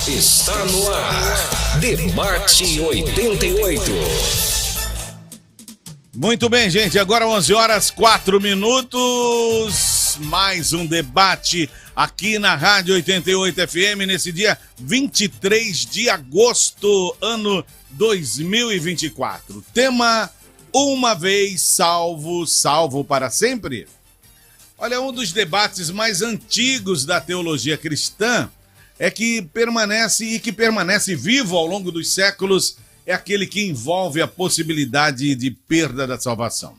Está no ar. Debate 88. Muito bem, gente. Agora 11h04. Mais um debate aqui na Rádio 88 FM nesse dia 23 de agosto, ano 2024. Tema: uma vez salvo, salvo para sempre. Olha, um dos debates mais antigos da teologia cristã que permanece vivo ao longo dos séculos é aquele que envolve a possibilidade de perda da salvação.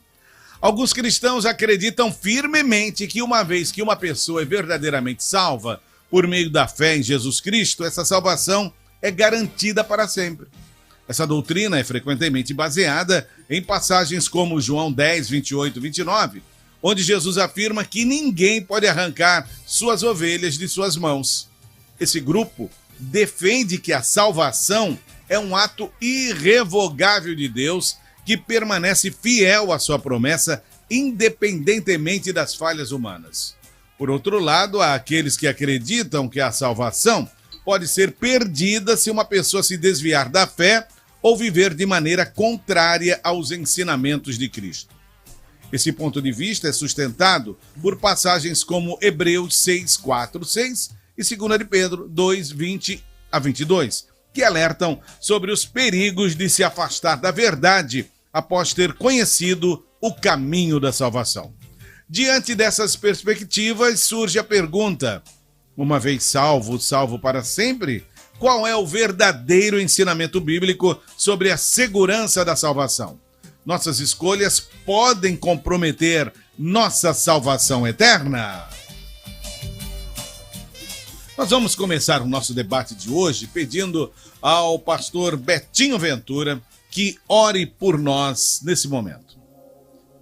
Alguns cristãos acreditam firmemente que uma vez que uma pessoa é verdadeiramente salva por meio da fé em Jesus Cristo, essa salvação é garantida para sempre. Essa doutrina é frequentemente baseada em passagens como João 10, 28, 29, onde Jesus afirma que ninguém pode arrancar suas ovelhas de suas mãos. Esse grupo defende que a salvação é um ato irrevogável de Deus que permanece fiel à sua promessa, independentemente das falhas humanas. Por outro lado, há aqueles que acreditam que a salvação pode ser perdida se uma pessoa se desviar da fé ou viver de maneira contrária aos ensinamentos de Cristo. Esse ponto de vista é sustentado por passagens como Hebreus 6, 4, 6 e 2 de Pedro 2, 20 a 22, que alertam sobre os perigos de se afastar da verdade após ter conhecido o caminho da salvação. Diante dessas perspectivas, surge a pergunta: uma vez salvo, salvo para sempre? Qual é o verdadeiro ensinamento bíblico sobre a segurança da salvação? Nossas escolhas podem comprometer nossa salvação eterna? Nós vamos começar o nosso debate de hoje pedindo ao pastor Betinho Ventura que ore por nós nesse momento.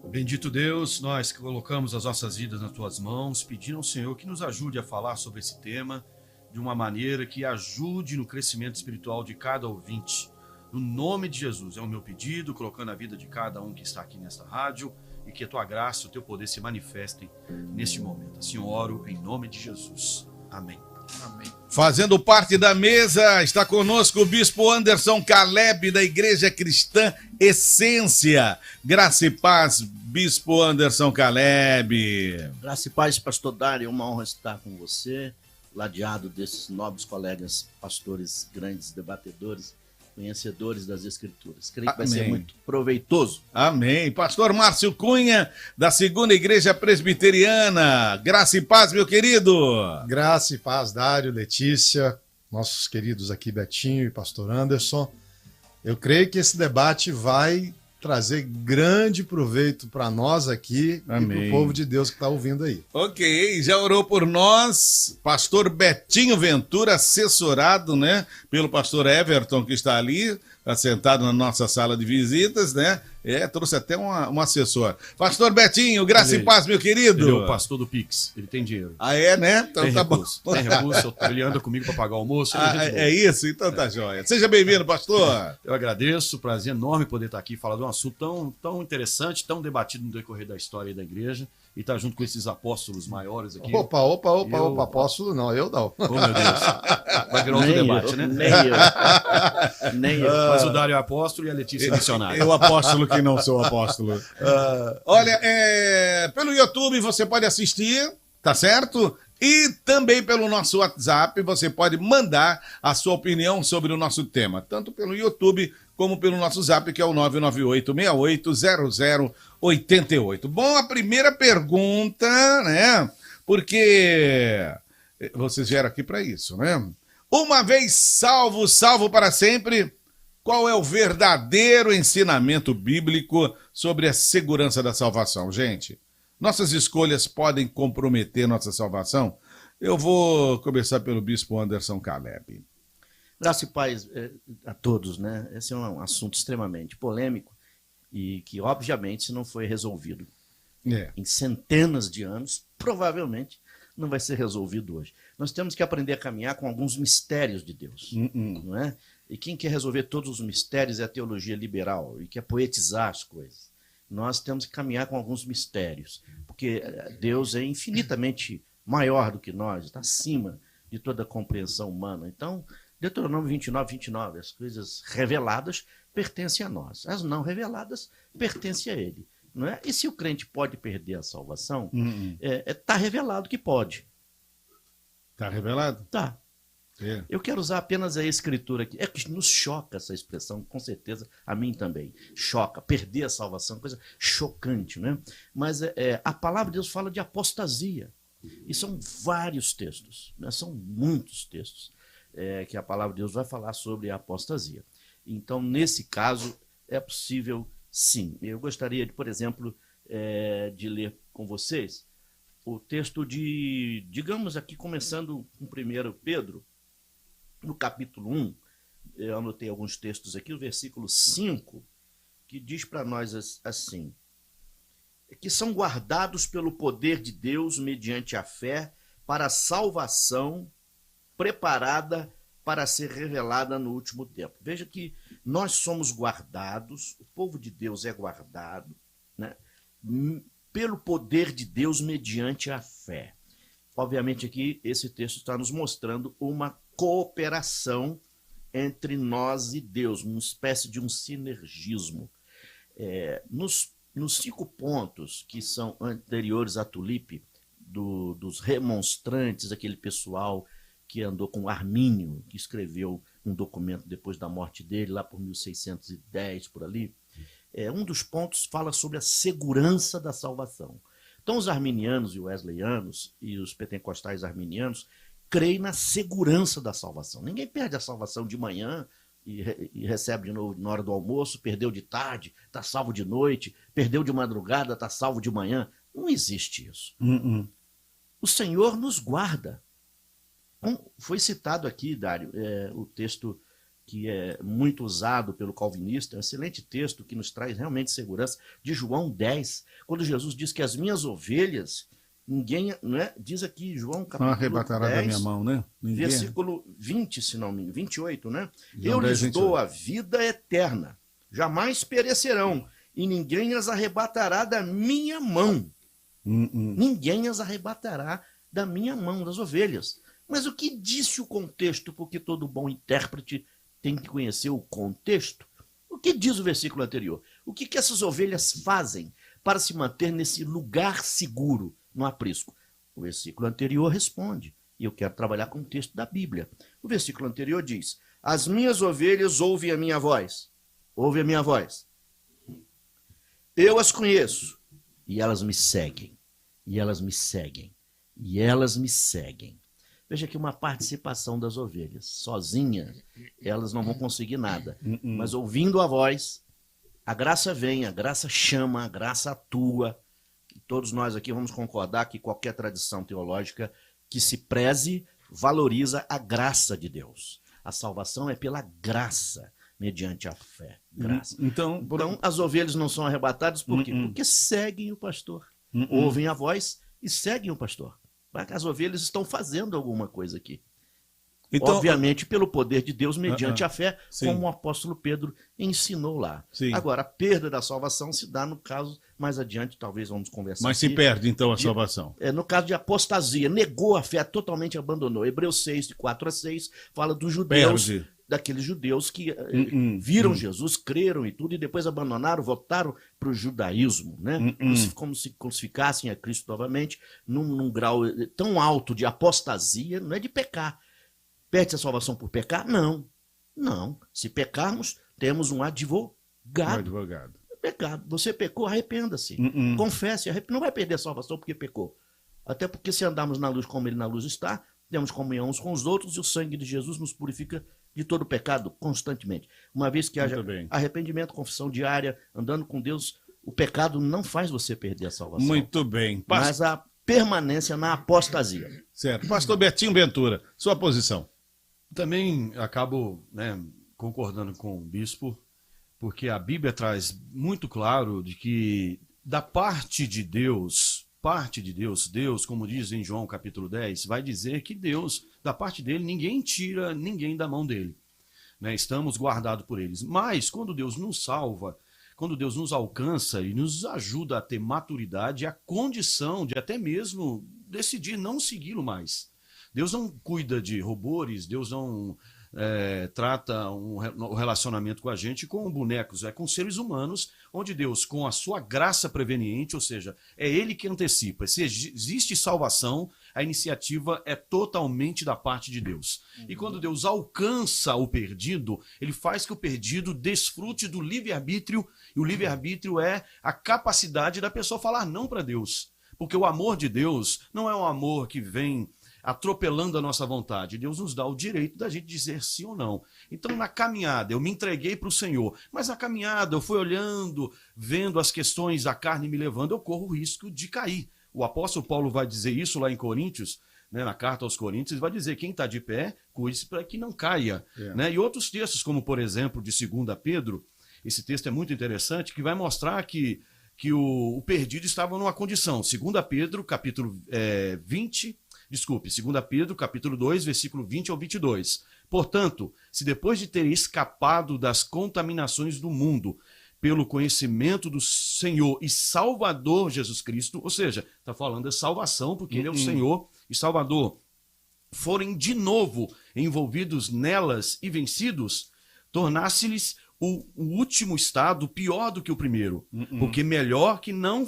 Bendito Deus, nós colocamos as nossas vidas nas tuas mãos, pedindo ao Senhor que nos ajude a falar sobre esse tema de uma maneira que ajude no crescimento espiritual de cada ouvinte. No nome de Jesus, é o meu pedido, colocando a vida de cada um que está aqui nesta rádio, e que a tua graça e o teu poder se manifestem neste momento. Assim eu oro em nome de Jesus. Amém. Amém. Fazendo parte da mesa, está conosco o bispo Anderson Caleb, da Igreja Cristã Essência. Graça e paz, bispo Anderson Caleb. Graça e paz, pastor Dário, é uma honra estar com você, ladeado desses nobres colegas, pastores, grandes debatedores, conhecedores das Escrituras. Creio que vai ser muito proveitoso. Amém. Pastor Márcio Cunha, da Segunda Igreja Presbiteriana. Graça e paz, meu querido. Graça e paz, Dário, Letícia, nossos queridos aqui, Betinho e pastor Anderson. Eu creio que esse debate vai trazer grande proveito para nós aqui. Amém. E para o povo de Deus que está ouvindo aí. Ok, já orou por nós, pastor Betinho Ventura, assessorado, né, pelo pastor Everton, que está ali, sentado na nossa sala de visitas, né? Trouxe até um assessor. Pastor Betinho, graça e paz, meu querido. Ele é o pastor do Pix, ele tem dinheiro. Ah, é, né? Então tem tá recurso, bom. Tem recurso, ele anda comigo para pagar o almoço. É isso? Então tá jóia. Seja bem-vindo, pastor. Eu agradeço, prazer enorme poder estar aqui, falar de um assunto tão interessante, tão debatido no decorrer da história e da igreja, e estar junto com esses apóstolos maiores aqui. Opa, apóstolo não, eu não. Oh, meu Deus. Vai virar outro debate, né? Nem eu. Mas o Dário é apóstolo e a Letícia é missionária. Eu apóstolo que não sou apóstolo. Olha, pelo YouTube você pode assistir, tá certo? E também pelo nosso WhatsApp você pode mandar a sua opinião sobre o nosso tema, tanto pelo YouTube como pelo nosso Zap, que é o 998-680088. Bom, a primeira pergunta, né? Porque vocês vieram aqui para isso, né? Uma vez salvo, salvo para sempre. Qual é o verdadeiro ensinamento bíblico sobre a segurança da salvação, gente? Nossas escolhas podem comprometer nossa salvação? Eu vou começar pelo bispo Anderson Caleb. Graça e paz a todos, né? Esse é um assunto extremamente polêmico e que, obviamente, se não foi resolvido em centenas de anos, provavelmente não vai ser resolvido hoje. Nós temos que aprender a caminhar com alguns mistérios de Deus, não é? E quem quer resolver todos os mistérios é a teologia liberal e quer poetizar as coisas. Nós temos que caminhar com alguns mistérios, porque Deus é infinitamente maior do que nós, está acima de toda a compreensão humana. Então, Deuteronômio 29, as coisas reveladas pertencem a nós, as não reveladas pertencem a ele. Não é? E se o crente pode perder a salvação, está revelado que pode. Está revelado? Tá. É. Eu quero usar apenas a escritura aqui. É que nos choca essa expressão, com certeza, a mim também. Choca, perder a salvação, coisa chocante, né? Mas a palavra de Deus fala de apostasia. E são vários textos, né? São muitos textos que a palavra de Deus vai falar sobre a apostasia. Então, nesse caso, é possível sim. Eu gostaria, por exemplo, de ler com vocês o texto de, digamos aqui, começando com 1 Pedro, no capítulo 1, eu anotei alguns textos aqui, o versículo 5, que diz para nós assim, que são guardados pelo poder de Deus mediante a fé para a salvação preparada para ser revelada no último tempo. Veja que nós somos guardados, o povo de Deus é guardado, né, pelo poder de Deus mediante a fé. Obviamente aqui esse texto está nos mostrando uma cooperação entre nós e Deus, uma espécie de um sinergismo. Nos 5 pontos que são anteriores à tulipe, dos remonstrantes, aquele pessoal que andou com Armínio, que escreveu um documento depois da morte dele, lá por 1610, por ali, um dos pontos fala sobre a segurança da salvação. Então os arminianos e wesleyanos e os pentecostais arminianos creem na segurança da salvação. Ninguém perde a salvação de manhã e recebe de novo na hora do almoço, perdeu de tarde, está salvo de noite, perdeu de madrugada, está salvo de manhã. Não existe isso. O Senhor nos guarda. Foi citado aqui, Dário, o texto que é muito usado pelo calvinista, um excelente texto que nos traz realmente segurança, de João 10, quando Jesus diz que as minhas ovelhas, ninguém, não é? Diz aqui, João capítulo não arrebatará 10, da minha mão, né? Ninguém... versículo 20, se não me engano, 28, né? João Eu 10, lhes dou 28. a vida eterna, jamais perecerão, e ninguém as arrebatará da minha mão. Ninguém as arrebatará da minha mão, das ovelhas. Mas o que disse o contexto? Porque todo bom intérprete tem que conhecer o contexto. O que diz o versículo anterior? O que essas ovelhas fazem para se manter nesse lugar seguro, no aprisco? O versículo anterior responde, e eu quero trabalhar com o texto da Bíblia. O versículo anterior diz, as minhas ovelhas ouvem a minha voz. Ouve a minha voz. Eu as conheço, e elas me seguem, e elas me seguem, e elas me seguem. Veja aqui uma participação das ovelhas. Sozinha, elas não vão conseguir nada. Mas ouvindo a voz, a graça vem, a graça chama, a graça atua. E todos nós aqui vamos concordar que qualquer tradição teológica que se preze, valoriza a graça de Deus. A salvação é pela graça, mediante a fé. Graça. Então as ovelhas não são arrebatadas por quê? Porque seguem o pastor. Ouvem a voz e seguem o pastor. As ovelhas estão fazendo alguma coisa aqui. Então, obviamente, pelo poder de Deus, mediante a fé, como o apóstolo Pedro ensinou lá. Sim. Agora, a perda da salvação se dá no caso, mais adiante, talvez vamos conversar. Mas aqui, se perde, então, a salvação? No caso de apostasia, negou a fé, totalmente abandonou. Hebreus 6, de 4 a 6, fala dos judeus, daqueles judeus que viram Jesus, creram e tudo, e depois abandonaram, voltaram para o judaísmo, né? Como se crucificassem a Cristo novamente, num grau tão alto de apostasia, não é de pecar. Perde a salvação por pecar? Não. Não. Se pecarmos, temos um advogado. Pecado. Você pecou, arrependa-se. Confesse, não vai perder a salvação porque pecou. Até porque se andarmos na luz como ele na luz está, temos comunhão uns com os outros e o sangue de Jesus nos purifica de todo pecado constantemente. Uma vez que haja arrependimento, confissão diária, andando com Deus, o pecado não faz você perder a salvação. Muito bem. Mas a permanência na apostasia. Certo. Pastor Betinho Ventura, sua posição. Também acabo concordando com o bispo, porque a Bíblia traz muito claro de que da parte de Deus, Deus, como diz em João capítulo 10, vai dizer que Deus, da parte dele, ninguém tira ninguém da mão dele. Estamos guardados por eles. Mas quando Deus nos salva, quando Deus nos alcança e nos ajuda a ter maturidade, a condição de até mesmo decidir não segui-lo mais. Deus não cuida de robôs, Deus não trata o relacionamento com a gente com bonecos, com seres humanos, onde Deus, com a sua graça preveniente, ou seja, é Ele que antecipa. Se existe salvação, a iniciativa é totalmente da parte de Deus. E quando Deus alcança o perdido, Ele faz que o perdido desfrute do livre-arbítrio, e o livre-arbítrio é a capacidade da pessoa falar não para Deus. Porque o amor de Deus não é um amor que vem atropelando a nossa vontade. Deus nos dá o direito da gente dizer sim ou não. Então, na caminhada, eu me entreguei para o Senhor, mas na caminhada eu fui olhando, vendo as questões da carne me levando, eu corro o risco de cair. O apóstolo Paulo vai dizer isso lá em Coríntios, né, na carta aos Coríntios, ele vai dizer, quem está de pé, cuide-se para que não caia. Né? E outros textos, como por exemplo, de 2 Pedro, esse texto é muito interessante, que vai mostrar que o perdido estava numa condição. 2 Pedro, capítulo 2 Pedro, capítulo 2, versículo 20 ao 22. Portanto, se depois de ter escapado das contaminações do mundo, pelo conhecimento do Senhor e Salvador Jesus Cristo, ou seja, está falando de salvação, porque Ele é o Senhor e Salvador, forem de novo envolvidos nelas e vencidos, tornasse-lhes o último estado pior do que o primeiro, porque melhor que não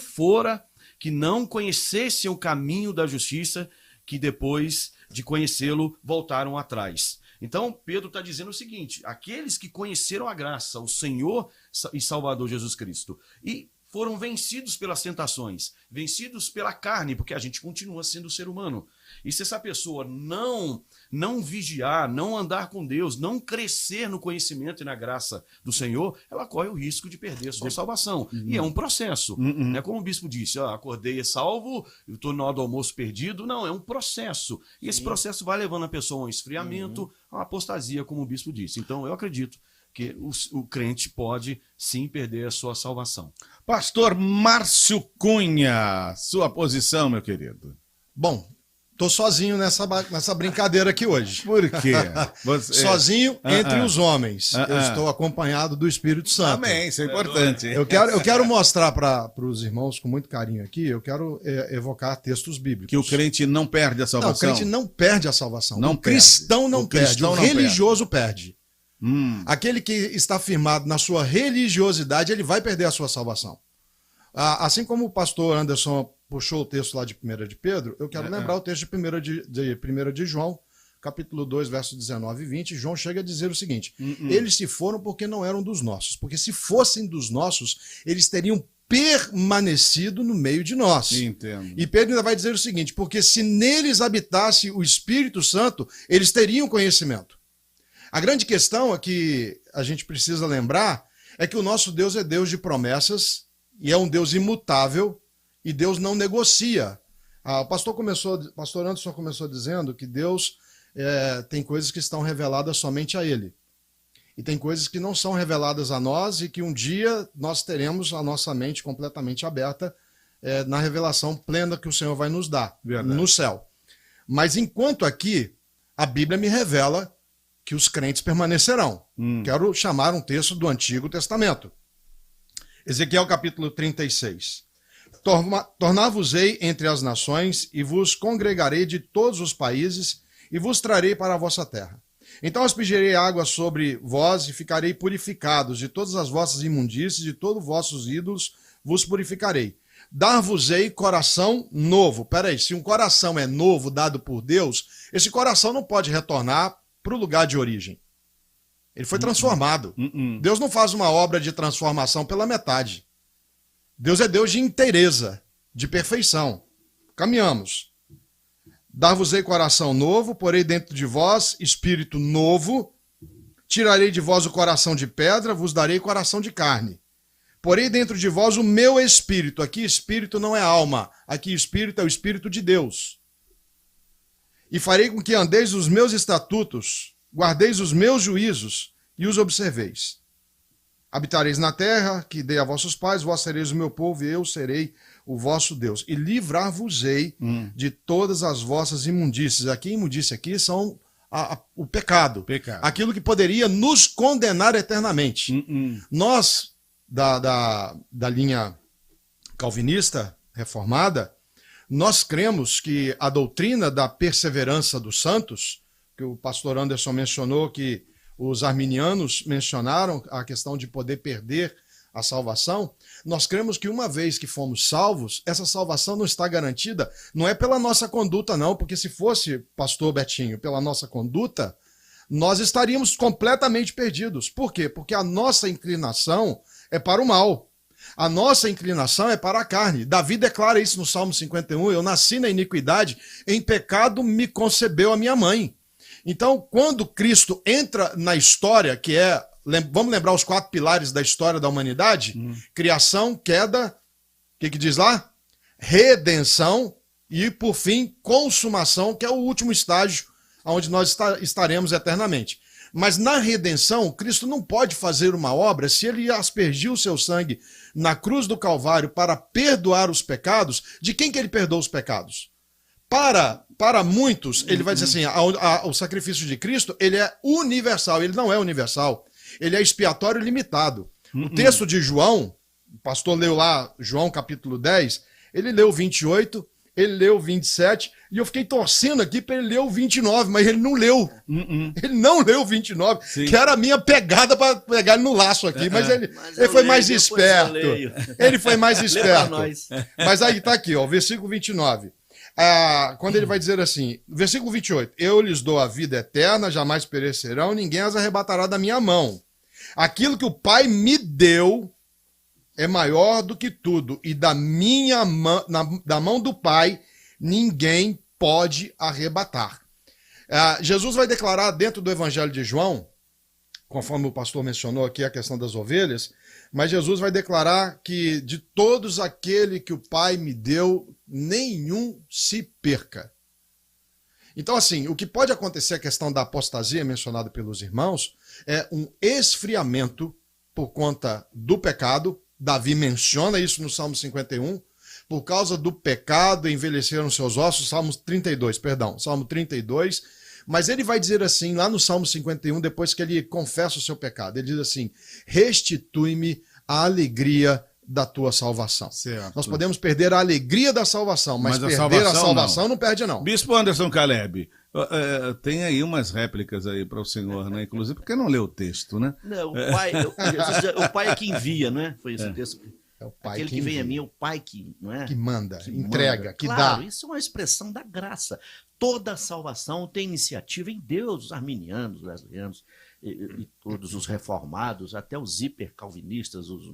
conhecessem o caminho da justiça, que depois de conhecê-lo voltaram atrás. Então, Pedro está dizendo o seguinte, aqueles que conheceram a graça, o Senhor e Salvador Jesus Cristo, e foram vencidos pelas tentações, vencidos pela carne, porque a gente continua sendo ser humano. E se essa pessoa não vigiar, não andar com Deus, não crescer no conhecimento e na graça do Senhor, ela corre o risco de perder a sua salvação. E é um processo. Não é como o bispo disse, acordei salvo, estou na hora do almoço perdido. Não, é um processo. E esse processo vai levando a pessoa a um esfriamento, a uma apostasia, como o bispo disse. Então, eu acredito que o crente pode sim perder a sua salvação. Pastor Márcio Cunha, sua posição, meu querido. Bom, tô sozinho nessa brincadeira aqui hoje. Por quê? Sozinho entre os homens. Eu estou acompanhado do Espírito Santo. Amém, isso é importante. Eu quero mostrar para os irmãos com muito carinho aqui, eu quero evocar textos bíblicos. Que o crente não perde a salvação? Não, o crente não perde a salvação. Não o cristão não perde, o religioso perde. Aquele que está firmado na sua religiosidade, ele vai perder a sua salvação. Assim como o pastor Anderson puxou o texto lá de 1 de Pedro, eu quero lembrar o texto de 1 de João, capítulo 2, versos 19 e 20. João chega a dizer o seguinte, eles se foram porque não eram dos nossos, porque se fossem dos nossos, eles teriam permanecido no meio de nós. Entendo. E Pedro ainda vai dizer o seguinte, porque se neles habitasse o Espírito Santo, eles teriam conhecimento. A grande questão que a gente precisa lembrar é que o nosso Deus é Deus de promessas e é um Deus imutável e Deus não negocia. O pastor Anderson começou dizendo que Deus tem coisas que estão reveladas somente a Ele. E tem coisas que não são reveladas a nós e que um dia nós teremos a nossa mente completamente aberta na revelação plena que o Senhor vai nos dar no céu. Mas enquanto aqui, a Bíblia me revela que os crentes permanecerão. Quero chamar um texto do Antigo Testamento. Ezequiel capítulo 36. Tornar-vos-ei entre as nações, e vos congregarei de todos os países, e vos trarei para a vossa terra. Então aspergirei água sobre vós, e ficarei purificados de todas as vossas imundícies, de todos os vossos ídolos vos purificarei. Dar-vos-ei coração novo. Peraí, se um coração é novo, dado por Deus, esse coração não pode retornar para o lugar de origem. Ele foi transformado. Deus não faz uma obra de transformação pela metade. Deus é Deus de inteireza, de perfeição. Caminhamos. Dar-vos-ei coração novo, porei dentro de vós espírito novo, tirarei de vós o coração de pedra, vos darei coração de carne. Porei dentro de vós o meu espírito. Aqui espírito não é alma, aqui espírito é o espírito de Deus. E farei com que andeis os meus estatutos, guardeis os meus juízos e os observeis. Habitareis na terra que dei a vossos pais, vós sereis o meu povo e eu serei o vosso Deus. E livrar-vos-ei de todas as vossas imundícies. Aqui, imundície aqui são o pecado. Aquilo que poderia nos condenar eternamente. Nós, da linha calvinista, reformada, nós cremos que a doutrina da perseverança dos santos, que o pastor Anderson mencionou, que os arminianos mencionaram, a questão de poder perder a salvação, nós cremos que uma vez que fomos salvos, essa salvação não está garantida, não é pela nossa conduta não, porque se fosse, pastor Betinho, pela nossa conduta, nós estaríamos completamente perdidos. Por quê? Porque a nossa inclinação é para o mal. A nossa inclinação é para a carne. Davi declara isso no Salmo 51, eu nasci na iniquidade, em pecado me concebeu a minha mãe. Então, quando Cristo entra na história, que é, vamos lembrar os 4 pilares da história da humanidade? Criação, queda, o que diz lá? Redenção e, por fim, consumação, que é o último estágio onde nós estaremos eternamente. Mas na redenção, Cristo não pode fazer uma obra se ele aspergiu o seu sangue na cruz do Calvário para perdoar os pecados. De quem que ele perdoa os pecados? Para muitos, ele vai dizer assim, o sacrifício de Cristo, ele é universal, ele não é universal, ele é expiatório limitado. O texto de João, o pastor leu lá, João capítulo 10, ele leu 28, ele leu 27, e eu fiquei torcendo aqui para ele ler o 29, mas ele não leu. Ele não leu o 29, Sim. que era a minha pegada para pegar ele no laço aqui, mas ele foi mais esperto. Ele foi mais esperto. Mas aí tá aqui, ó, versículo 29. Quando ele vai dizer assim, versículo 28, eu lhes dou a vida eterna, jamais perecerão, ninguém as arrebatará da minha mão. Aquilo que o Pai me deu é maior do que tudo, e da minha mão, da mão do Pai, ninguém pode arrebatar. Jesus vai declarar dentro do Evangelho de João, conforme o pastor mencionou aqui a questão das ovelhas, mas Jesus vai declarar que de todos aquele que o Pai me deu, nenhum se perca. Então, assim, o que pode acontecer, a questão da apostasia mencionada pelos irmãos, é um esfriamento por conta do pecado. Davi menciona isso no Salmo 51, por causa do pecado envelheceram seus ossos, Salmo 32, mas ele vai dizer assim, lá no Salmo 51, depois que ele confessa o seu pecado, ele diz assim, restitui-me a alegria da tua salvação. Certo. Nós podemos perder a alegria da salvação, mas perder a salvação não perde não. Bispo Anderson Caleb, tem aí umas réplicas aí para o senhor, né? Inclusive porque não leu o texto, né? Não, o pai é que envia, não é? Foi esse o texto. É o pai. Aquele que vem a mim é o Pai que, não é? Que manda, que entrega, manda. Que claro, dá. Isso é uma expressão da graça. Toda a salvação tem iniciativa em Deus, os arminianos, os wesleyans, e todos os reformados, até os hipercalvinistas, os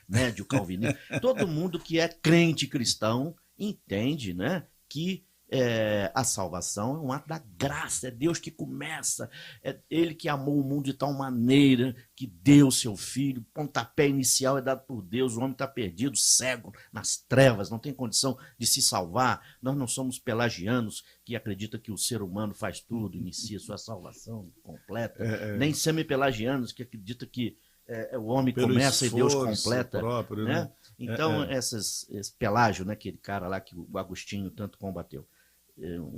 médio-calvinistas, todo mundo que é crente cristão entende, né, que a salvação é um ato da graça, é Deus que começa, é Ele que amou o mundo de tal maneira que deu seu Filho, pontapé inicial é dado por Deus, o homem está perdido, cego, nas trevas, não tem condição de se salvar. Nós não somos pelagianos que acreditam que o ser humano faz tudo, inicia sua salvação completa, nem semi-pelagianos que acreditam que o homem pelo começa e Deus completa. Próprio, né? Então, esse Pelágio, né, aquele cara lá que o Agostinho tanto combateu,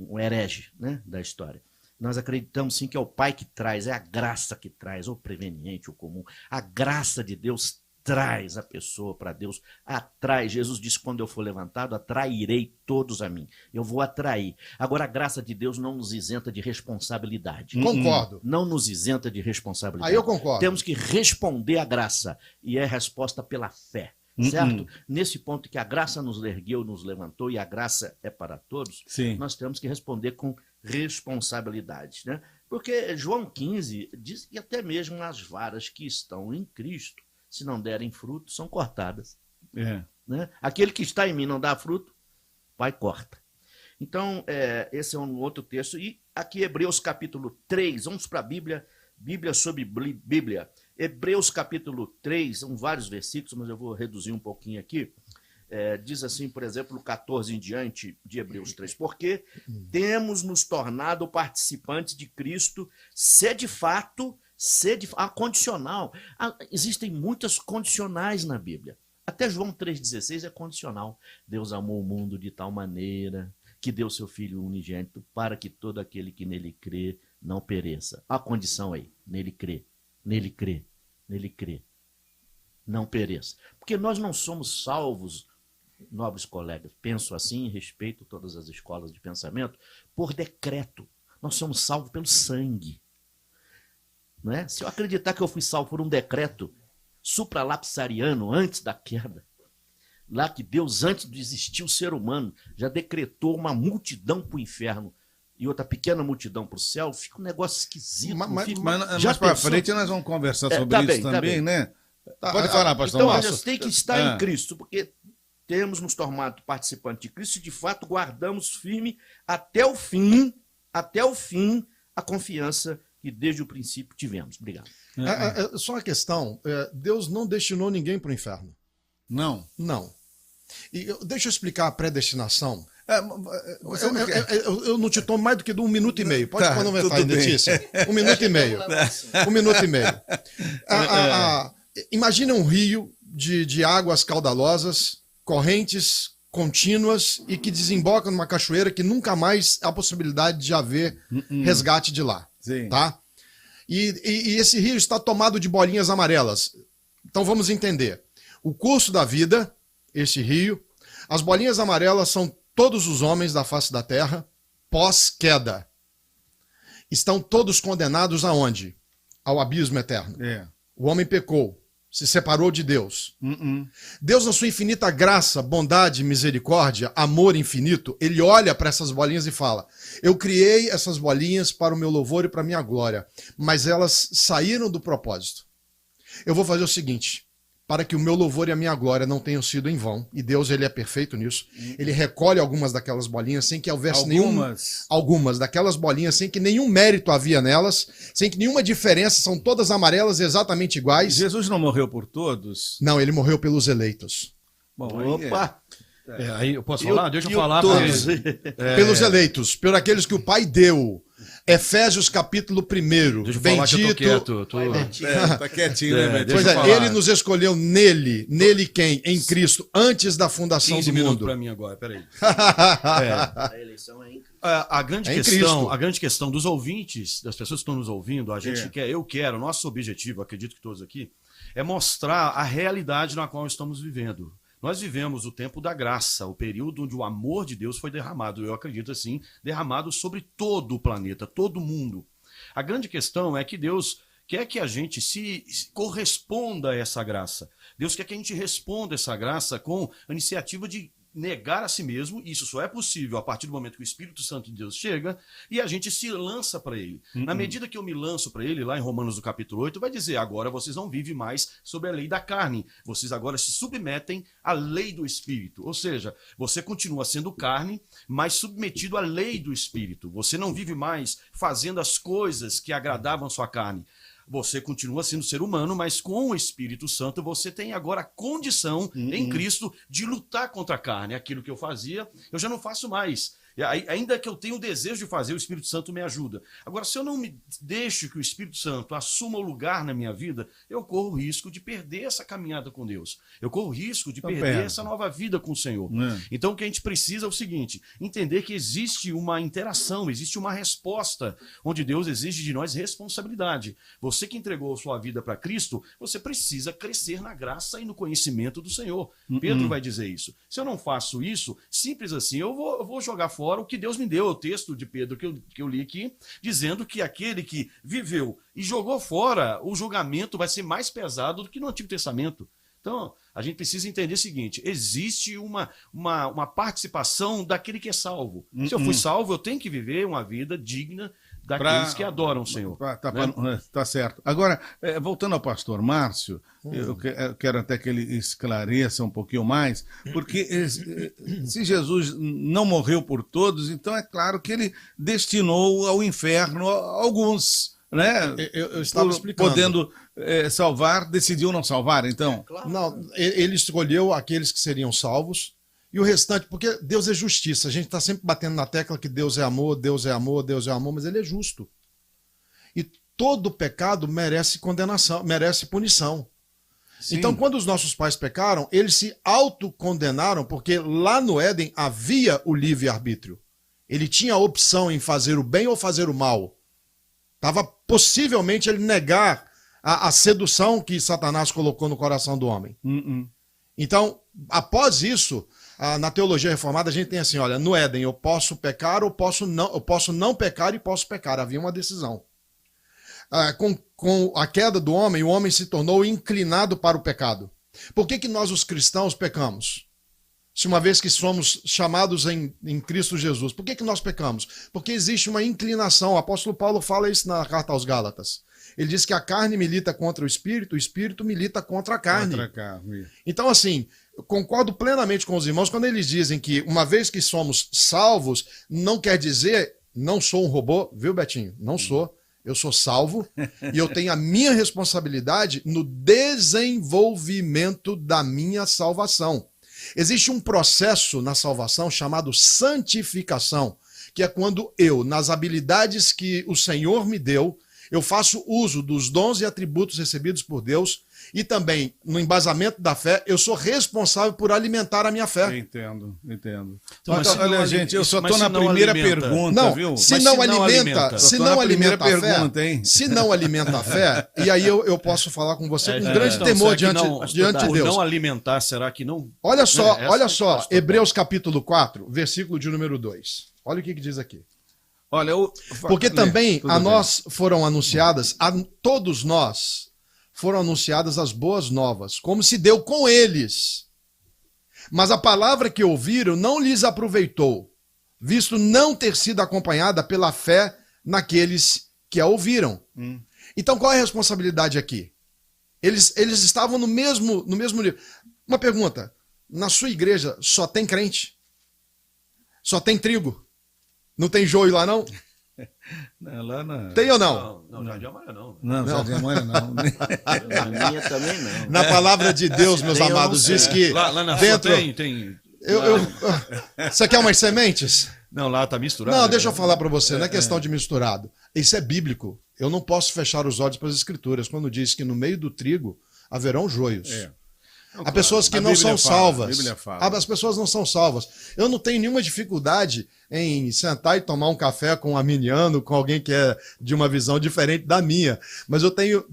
um herege, né, da história. Nós acreditamos sim que é o Pai que traz, é a graça que traz, ou preveniente, ou comum. A graça de Deus traz a pessoa para Deus, atrai. Jesus disse, quando eu for levantado, atrairei todos a mim. Eu vou atrair. Agora, a graça de Deus não nos isenta de responsabilidade. Concordo. Não nos isenta de responsabilidade. Aí eu concordo. Temos que responder à graça, e é resposta pela fé. Certo? Nesse ponto que a graça nos ergueu, nos levantou e a graça é para todos, Sim. nós temos que responder com responsabilidade, né? Porque João 15 diz que até mesmo as varas que estão em Cristo, se não derem fruto, são cortadas. Né? Aquele que está em mim não dá fruto, Pai corta. Então, esse é um outro texto. E aqui Hebreus capítulo 3, vamos para a Bíblia sobre Bíblia. Hebreus capítulo 3, são vários versículos, mas eu vou reduzir um pouquinho aqui. Diz assim, por exemplo, 14 em diante de Hebreus 3, porque temos nos tornado participantes de Cristo, se de fato, condicional. Existem muitas condicionais na Bíblia. Até João 3,16 é condicional. Deus amou o mundo de tal maneira que deu seu Filho unigênito para que todo aquele que nele crê não pereça. A condição aí, nele crê. Nele crê, nele crê, não pereça. Porque nós não somos salvos, nobres colegas, penso assim, respeito todas as escolas de pensamento, por decreto. nós somos salvos pelo sangue. Não é? Se eu acreditar que eu fui salvo por um decreto supralapsariano antes da queda, lá que Deus, antes de existir o ser humano, já decretou uma multidão para o inferno e outra pequena multidão para o céu, fica um negócio esquisito. Mas já para pensou? frente nós vamos conversar sobre isso também, né? Pode falar, pastor Então, Márcio. nós temos que estar em Cristo, porque temos nos tornado participantes de Cristo e, de fato, guardamos firme até o fim, a confiança que desde o princípio tivemos. Obrigado. Só uma questão, Deus não destinou ninguém para o inferno. Não. Não. E deixa eu explicar a predestinação. Eu não te tomo mais do que de 1 minuto e meio. Pode comentar aí, Letícia. 1 minuto e meio. 1 minuto e meio. Imagina um rio de águas caudalosas, correntes contínuas e que desemboca numa cachoeira que nunca mais há possibilidade de haver resgate de lá. Sim. Tá? E esse rio está tomado de bolinhas amarelas. Então vamos entender. O curso da vida, este rio, as bolinhas amarelas são todos os homens da face da terra pós-queda. Estão todos condenados aonde? Ao abismo eterno. O homem pecou, se separou de Deus. Deus, na sua infinita graça, bondade, misericórdia, amor infinito, ele olha para essas bolinhas e fala: eu criei essas bolinhas para o meu louvor e para a minha glória, mas elas saíram do propósito. Eu vou fazer o seguinte: para que o meu louvor e a minha glória não tenham sido em vão, e Deus, ele é perfeito nisso, ele recolhe algumas daquelas bolinhas sem que houvesse algumas daquelas bolinhas sem que nenhum mérito havia nelas, sem que nenhuma diferença, são todas amarelas exatamente iguais. Jesus não morreu por todos? Não, ele morreu pelos eleitos. Bom, Opa! Aí eu posso falar? Deixa eu falar. Pelos eleitos, por aqueles que o Pai deu. Efésios capítulo 1. Deixa eu falar que eu tô quieto. Tá quietinho, né? Pois é, ele nos escolheu nele quem? Em Cristo, antes da fundação 15 do minutos mundo. para mim agora, peraí. A eleição é em Cristo. A grande É em questão, Cristo. a grande questão dos ouvintes, das pessoas que estão nos ouvindo, o nosso objetivo, acredito que todos aqui, é mostrar a realidade na qual estamos vivendo. Nós vivemos o tempo da graça, o período onde o amor de Deus foi derramado, eu acredito assim, derramado sobre todo o planeta, todo o mundo. A grande questão é que Deus quer que a gente se corresponda a essa graça. Deus quer que a gente responda essa graça com a iniciativa de negar a si mesmo. Isso só é possível a partir do momento que o Espírito Santo de Deus chega e a gente se lança para ele. Na medida que eu me lanço para ele, lá em Romanos, no capítulo 8, vai dizer: agora vocês não vivem mais sobre a lei da carne, vocês agora se submetem à lei do Espírito. Ou seja, você continua sendo carne, mas submetido à lei do Espírito. Você não vive mais fazendo as coisas que agradavam a sua carne. Você continua sendo ser humano, mas com o Espírito Santo você tem agora a condição em Cristo de lutar contra a carne. Aquilo que eu fazia, eu já não faço mais. Ainda que eu tenha o desejo de fazer, o Espírito Santo me ajuda. Agora, se eu não me deixo que o Espírito Santo assuma o lugar na minha vida, eu corro o risco de perder essa caminhada com Deus. Eu corro o risco de perder essa nova vida com o Senhor. Então, o que a gente precisa é o seguinte: entender que existe uma interação, existe uma resposta, onde Deus exige de nós responsabilidade. Você que entregou a sua vida para Cristo, você precisa crescer na graça e no conhecimento do Senhor. Pedro vai dizer isso. Se eu não faço isso, simples assim, eu vou jogar fora o que Deus me deu. O texto de Pedro que eu li aqui, dizendo que aquele que viveu e jogou fora, o julgamento vai ser mais pesado do que no Antigo Testamento. Então, a gente precisa entender o seguinte: existe uma participação daquele que é salvo. Se eu fui salvo, eu tenho que viver uma vida digna daqueles que adoram o Senhor. Tá certo. Agora, voltando ao pastor Márcio, eu quero até que ele esclareça um pouquinho mais, porque se Jesus não morreu por todos, então é claro que ele destinou ao inferno alguns, né? Eu estava explicando. Podendo salvar, decidiu não salvar, então? Não, ele escolheu aqueles que seriam salvos. E o restante, porque Deus é justiça. A gente está sempre batendo na tecla que Deus é amor, Deus é amor, Deus é amor, mas ele é justo. E todo pecado merece condenação, merece punição. Sim. Então, quando os nossos pais pecaram, eles se autocondenaram, porque lá no Éden havia o livre-arbítrio. Ele tinha a opção em fazer o bem ou fazer o mal. Estava possivelmente ele negar a sedução que Satanás colocou no coração do homem. Então, após isso, na teologia reformada a gente tem assim, olha, no Éden eu posso pecar ou eu posso não pecar e posso pecar. Havia uma decisão. Com a queda do homem, o homem se tornou inclinado para o pecado. Por que nós, os cristãos, pecamos? Se uma vez que somos chamados em Cristo Jesus, por que nós pecamos? Porque existe uma inclinação. O apóstolo Paulo fala isso na carta aos Gálatas. Ele diz que a carne milita contra o espírito milita contra a carne. Então, assim, eu concordo plenamente com os irmãos quando eles dizem que uma vez que somos salvos, não quer dizer, não sou um robô, viu, Betinho? Não sou. Eu sou salvo e eu tenho a minha responsabilidade no desenvolvimento da minha salvação. Existe um processo na salvação chamado santificação, que é quando eu, nas habilidades que o Senhor me deu, eu faço uso dos dons e atributos recebidos por Deus e também, no embasamento da fé, eu sou responsável por alimentar a minha fé. Entendo. Então, Olha, gente, eu só estou na primeira pergunta, viu? Se não alimenta a fé, e aí eu posso falar com você com grande temor diante de Deus. Não alimentar, será que não? Olha só, Hebreus capítulo 4, versículo de número 2. Olha o que diz aqui. Porque também a nós foram anunciadas, a todos nós foram anunciadas as boas novas, como se deu com eles. Mas a palavra que ouviram não lhes aproveitou, visto não ter sido acompanhada pela fé naqueles que a ouviram. Então qual é a responsabilidade aqui? Eles estavam no mesmo nível. Uma pergunta, na sua igreja só tem crente? Só tem trigo? Não tem joio lá, não? Tem ou não? Não, Jardim Amaya não. Não, Jardim Amaya não. Na minha também não. Na palavra de Deus, meus amados, diz que lá na dentro... tem... Você quer umas sementes? Não, lá tá misturado. Não, deixa eu falar para você, não é questão de misturado. Isso é bíblico. Eu não posso fechar os olhos para as escrituras quando diz que no meio do trigo haverão joios. Há pessoas que não são salvas. As pessoas não são salvas. Eu não tenho nenhuma dificuldade em sentar e tomar um café com um arminiano, com alguém que é de uma visão diferente da minha. Mas eu tenho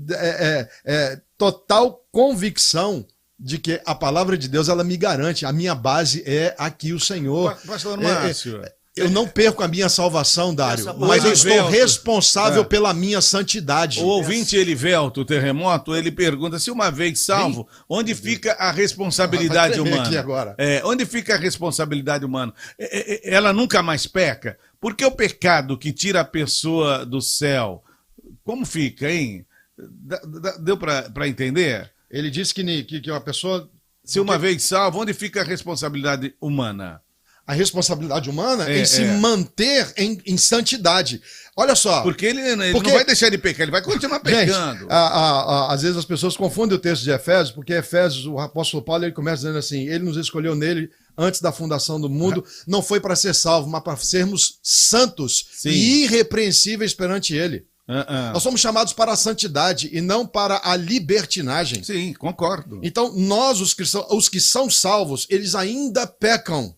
total convicção de que a palavra de Deus ela me garante. A minha base é aqui o Senhor. Pastor Márcio... Eu não perco a minha salvação, Dário, mas eu estou responsável pela minha santidade. O ouvinte Elivelto, Terremoto, ele pergunta se uma vez salvo, onde fica a responsabilidade humana? Aqui agora. Onde fica a responsabilidade humana? Ela nunca mais peca? Porque o pecado que tira a pessoa do céu, como fica, hein? Deu para entender? Ele disse que uma pessoa... Se uma vez salvo, onde fica a responsabilidade humana? A responsabilidade humana em se manter em santidade. Olha só. Porque ele não vai deixar de pecar, ele vai continuar pecando. Gente, às vezes as pessoas confundem o texto de Efésios, porque Efésios, o apóstolo Paulo, ele começa dizendo assim, ele nos escolheu nele antes da fundação do mundo, não foi para ser salvo, mas para sermos santos e irrepreensíveis perante ele. Nós somos chamados para a santidade e não para a libertinagem. Sim, concordo. Então, nós, os cristãos, os que são salvos, eles ainda pecam.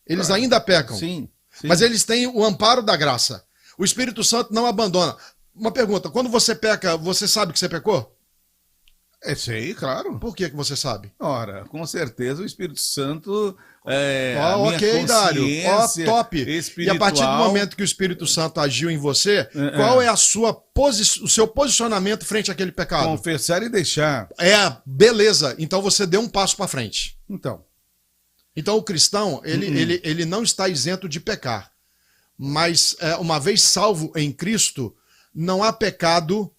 Eles ainda pecam. Sim. Mas eles têm o amparo da graça. O Espírito Santo não abandona. Uma pergunta, quando você peca, você sabe que você pecou? Sei, claro. Por que você sabe? Ora, com certeza o Espírito Santo ok, Dário. Top. Espiritual. E a partir do momento que o Espírito Santo agiu em você, qual é o seu posicionamento frente àquele pecado? Confessar e deixar. Beleza. Então você deu um passo para frente. Então o cristão, ele não está isento de pecar. Mas, uma vez salvo em Cristo, não há pecado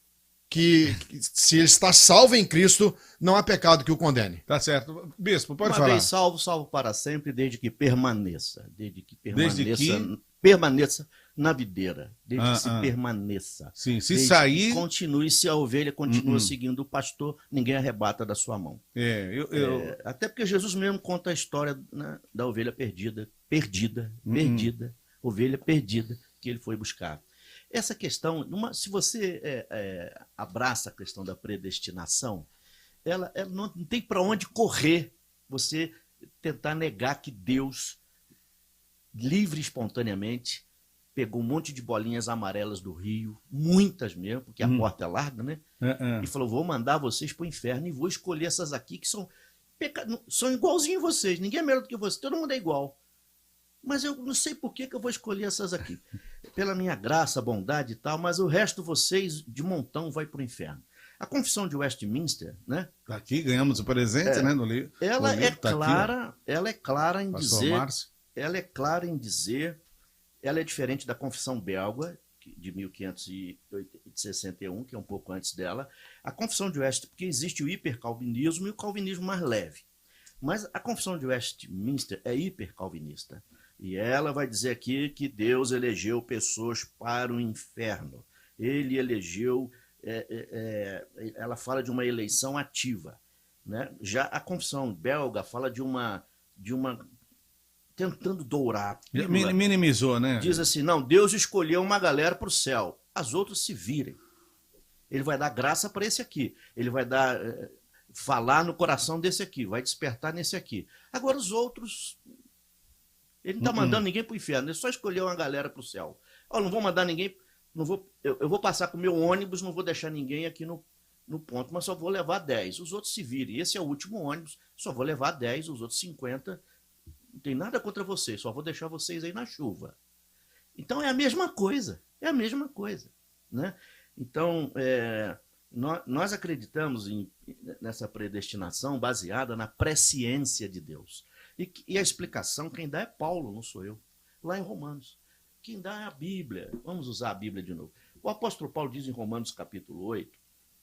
se ele está salvo em Cristo, não há pecado que o condene. Tá certo. Bispo, pode falar. Uma vez salvo para sempre, desde que permaneça. Permaneça na videira. Desde que se permaneça. Sim, se sair... Continue, se a ovelha continua seguindo o pastor, ninguém arrebata da sua mão. Até porque Jesus mesmo conta a história, né, da ovelha perdida, ovelha perdida, que ele foi buscar. Essa questão, se você abraça a questão da predestinação, ela não tem para onde correr você tentar negar que Deus, livre e espontaneamente, pegou um monte de bolinhas amarelas do rio, muitas mesmo, porque a porta é larga, né? E falou, vou mandar vocês para o inferno e vou escolher essas aqui que são são igualzinhos vocês, ninguém é melhor do que vocês, todo mundo é igual. Mas eu não sei por que eu vou escolher essas aqui. Pela minha graça, bondade e tal, mas o resto de vocês, de montão, vai para o inferno. A Confissão de Westminster, né? Aqui ganhamos o presente, né? No livro. Ela é clara, aqui, ela é clara em Pastor dizer. Márcio. Ela é clara em dizer. Ela é diferente da Confissão Belga, de 1561, que é um pouco antes dela. A Confissão de Westminster, porque existe o hipercalvinismo e o calvinismo mais leve. Mas a Confissão de Westminster é hipercalvinista. E ela vai dizer aqui que Deus elegeu pessoas para o inferno. Ele elegeu, ela fala de uma eleição ativa, né? Já a Confissão Belga fala de uma tentando dourar. Minimizou, né? Diz assim, não, Deus escolheu uma galera para o céu, as outras se virem. Ele vai dar graça para esse aqui, ele vai dar falar no coração desse aqui, vai despertar nesse aqui. Agora os outros, ele não está mandando ninguém para o inferno, ele só escolheu uma galera para o céu. Eu não vou mandar ninguém, eu vou passar com o meu ônibus, não vou deixar ninguém aqui no ponto, mas só vou levar 10. Os outros se virem. Esse é o último ônibus, só vou levar 10, os outros 50. Não tem nada contra vocês, só vou deixar vocês aí na chuva. Então é a mesma coisa, né? Então, nós acreditamos nessa predestinação baseada na presciência de Deus. E a explicação, quem dá é Paulo, não sou eu. Lá em Romanos. Quem dá é a Bíblia. Vamos usar a Bíblia de novo. O apóstolo Paulo diz em Romanos capítulo 8,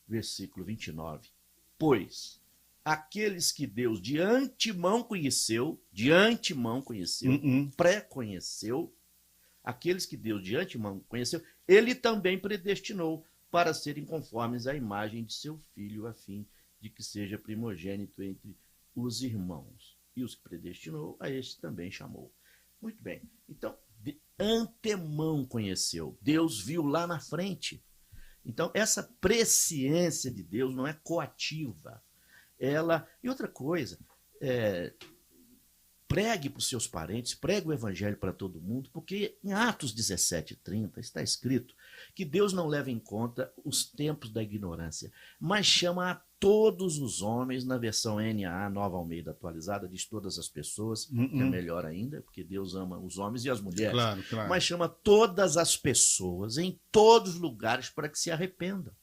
versículo 29, pois aqueles que Deus de antemão conheceu, pré-conheceu, aqueles que Deus de antemão conheceu, ele também predestinou para serem conformes à imagem de seu Filho, a fim de que seja primogênito entre os irmãos. E os que predestinou, a este também chamou. Muito bem. Então, de antemão conheceu. Deus viu lá na frente. Então, essa presciência de Deus não é coativa. E outra coisa, pregue para os seus parentes, pregue o evangelho para todo mundo, porque em Atos 17:30 está escrito que Deus não leva em conta os tempos da ignorância, mas chama a todos os homens, na versão NAA, Nova Almeida atualizada, diz todas as pessoas, que é melhor ainda, porque Deus ama os homens e as mulheres, claro. Mas chama todas as pessoas, em todos os lugares, para que se arrependam.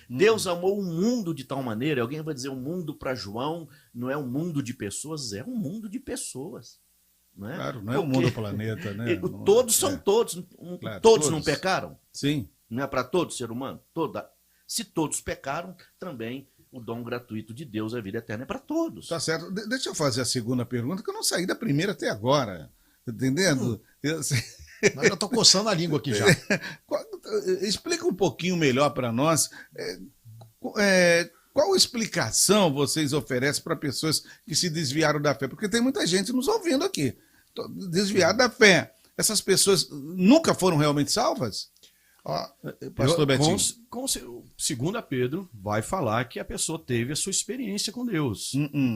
Deus amou o mundo de tal maneira, alguém vai dizer, o mundo para João não é um mundo de pessoas, é um mundo de pessoas. Não é? Claro, não é o mundo do planeta, né? Todos são todos. Claro, todos não pecaram? Sim. Não é para todo ser humano? Se todos pecaram, também o dom gratuito de Deus, a vida eterna, é para todos. Tá certo. Deixa eu fazer a segunda pergunta, que eu não saí da primeira até agora. Tá entendendo? Mas eu estou coçando a língua aqui já. Explica um pouquinho melhor para nós qual explicação vocês oferecem para pessoas que se desviaram da fé? Porque tem muita gente nos ouvindo aqui, desviado da fé. Essas pessoas nunca foram realmente salvas? Pastor Betinho. Segunda Pedro vai falar que a pessoa teve a sua experiência com Deus.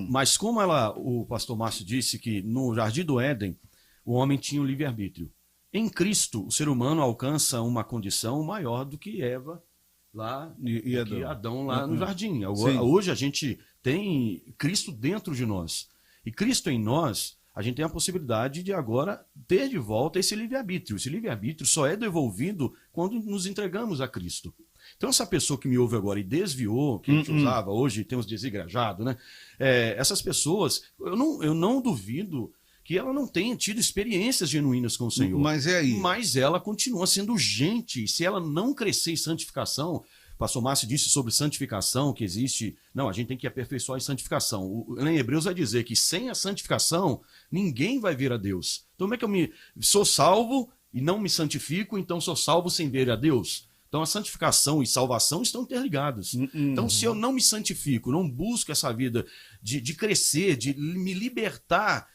Mas como o pastor Márcio disse que no Jardim do Éden o homem tinha o livre-arbítrio. Em Cristo, o ser humano alcança uma condição maior do que Eva lá e Adão lá no jardim. Hoje a gente tem Cristo dentro de nós. E Cristo em nós, a gente tem a possibilidade de agora ter de volta esse livre-arbítrio. Esse livre-arbítrio só é devolvido quando nos entregamos a Cristo. Então essa pessoa que me ouve agora e desviou, que a gente usava, hoje tem os desigrajados, né? Essas pessoas, eu não duvido que ela não tenha tido experiências genuínas com o Senhor. Mas é aí. Mas ela continua sendo gente. Se ela não crescer em santificação, o pastor Márcio disse sobre santificação, que existe... Não, a gente tem que aperfeiçoar em santificação. Em Hebreus vai dizer que sem a santificação, ninguém vai ver a Deus. Então como é que eu sou salvo e não me santifico, então sou salvo sem ver a Deus? Então a santificação e salvação estão interligados. Então se eu não me santifico, não busco essa vida de crescer, de me libertar,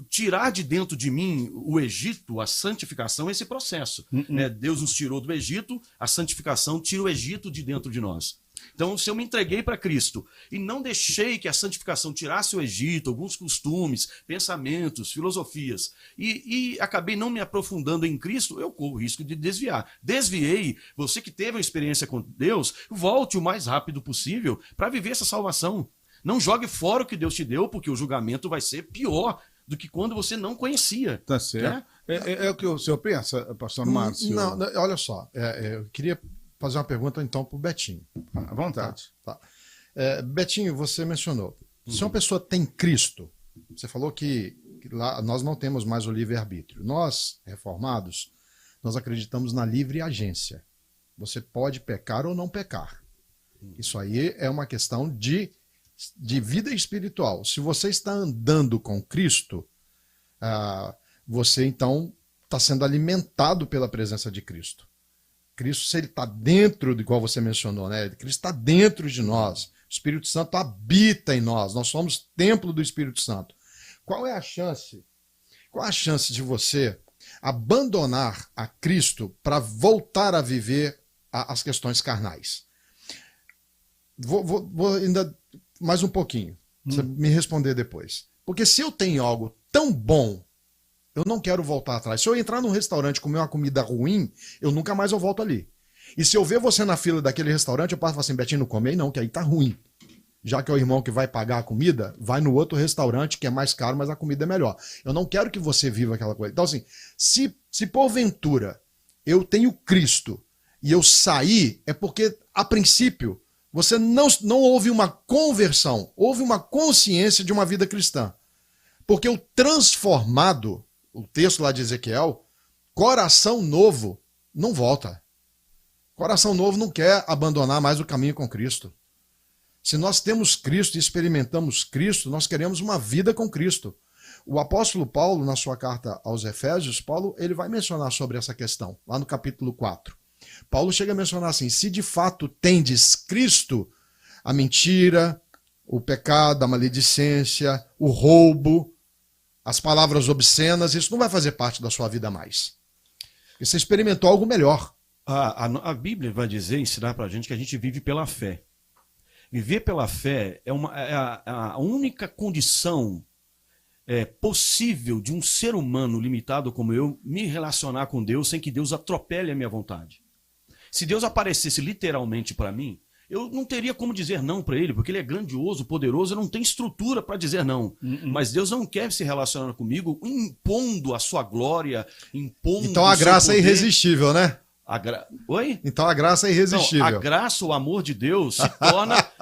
tirar de dentro de mim o Egito, a santificação é esse processo. Né? Deus nos tirou do Egito, a santificação tira o Egito de dentro de nós. Então, se eu me entreguei para Cristo e não deixei que a santificação tirasse o Egito, alguns costumes, pensamentos, filosofias, e acabei não me aprofundando em Cristo, eu corro o risco de desviar. Desviei, você que teve uma experiência com Deus, volte o mais rápido possível para viver essa salvação. Não jogue fora o que Deus te deu, porque o julgamento vai ser pior do que quando você não conhecia. Tá certo. É o que o senhor pensa, pastor Márcio? Não, olha só. Eu queria fazer uma pergunta, então, para o Betinho. À vontade. Tá. Betinho, você mencionou. Se uma pessoa tem Cristo, você falou que lá nós não temos mais o livre-arbítrio. Nós, reformados, nós acreditamos na livre agência. Você pode pecar ou não pecar. Isso aí é uma questão de vida espiritual. Se você está andando com Cristo, você então está sendo alimentado pela presença de Cristo. Cristo, se ele está dentro, de qual você mencionou, né? Cristo está dentro de nós. O Espírito Santo habita em nós. Nós somos templo do Espírito Santo. Qual é a chance? Qual a chance de você abandonar a Cristo para voltar a viver as questões carnais? Vou ainda mais um pouquinho. Você me responder depois. Porque se eu tenho algo tão bom, eu não quero voltar atrás. Se eu entrar num restaurante e comer uma comida ruim, eu nunca mais eu volto ali. E se eu ver você na fila daquele restaurante, eu passo e falo assim, Betinho, não come aí não, que aí tá ruim. Já que é o irmão que vai pagar a comida, vai no outro restaurante que é mais caro, mas a comida é melhor. Eu não quero que você viva aquela coisa. Então assim, se porventura eu tenho Cristo e eu sair, é porque, a princípio, você não houve uma conversão, houve uma consciência de uma vida cristã. Porque o transformado, o texto lá de Ezequiel, coração novo, não volta. Coração novo não quer abandonar mais o caminho com Cristo. Se nós temos Cristo e experimentamos Cristo, nós queremos uma vida com Cristo. O apóstolo Paulo, na sua carta aos Efésios, Paulo ele vai mencionar sobre essa questão, lá no capítulo 4. Paulo chega a mencionar assim, se de fato tendes Cristo, a mentira, o pecado, a maledicência, o roubo, as palavras obscenas, isso não vai fazer parte da sua vida mais. Porque você experimentou algo melhor. A Bíblia vai ensinar para a gente que a gente vive pela fé. Viver pela fé é a única condição possível de um ser humano limitado como eu me relacionar com Deus sem que Deus atropele a minha vontade. Se Deus aparecesse literalmente para mim, eu não teria como dizer não para ele, porque ele é grandioso, poderoso, eu não tenho estrutura para dizer não. Mas Deus não quer se relacionar comigo impondo a sua glória, impondo então a graça é irresistível, né? Oi? Então a graça é irresistível. Não, a graça, o amor de Deus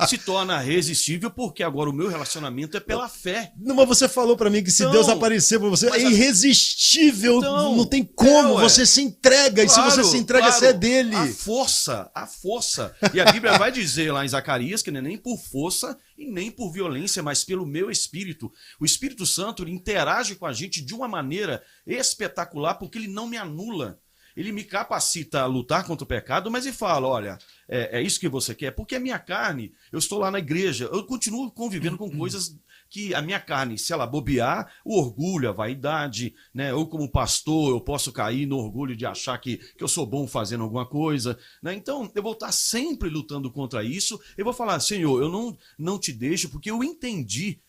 se torna irresistível porque agora o meu relacionamento é pela fé. Não, mas você falou pra mim que se Deus aparecer pra você, é irresistível, não tem como, você se entrega, e se você se entrega, você é dele. A força. E a Bíblia vai dizer lá em Zacarias que não é nem por força e nem por violência, mas pelo meu Espírito. O Espírito Santo ele interage com a gente de uma maneira espetacular porque ele não me anula. Ele me capacita a lutar contra o pecado, mas ele fala, olha, é isso que você quer? Porque a minha carne, eu estou lá na igreja, eu continuo convivendo com coisas que a minha carne, se ela bobear, o orgulho, a vaidade, né? Ou como pastor, eu posso cair no orgulho de achar que eu sou bom fazendo alguma coisa, né? Então, eu vou estar sempre lutando contra isso, eu vou falar, Senhor, eu não te deixo, porque eu entendi,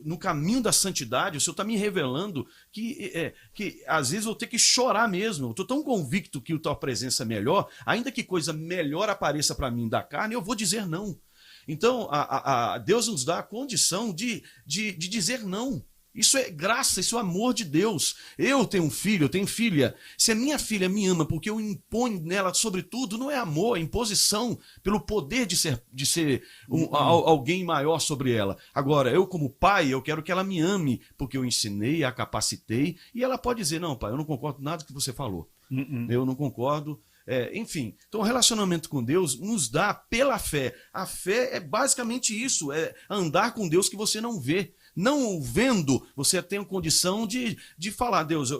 no caminho da santidade, o Senhor está me revelando que às vezes eu vou ter que chorar mesmo. Eu estou tão convicto que a tua presença é melhor, ainda que coisa melhor apareça para mim da carne, eu vou dizer não. Então, Deus nos dá a condição de dizer não. Isso é graça, isso é amor de Deus. Eu tenho um filho, eu tenho filha. Se a minha filha me ama porque eu imponho nela sobretudo, não é amor, é imposição pelo poder de ser alguém maior sobre ela. Agora, eu como pai, eu quero que ela me ame porque eu ensinei, a capacitei. E ela pode dizer, não pai, eu não concordo com nada que você falou. Eu não concordo. Enfim, então o relacionamento com Deus nos dá pela fé. A fé é basicamente isso, é andar com Deus que você não vê. Não vendo, você tem a condição de falar, Deus,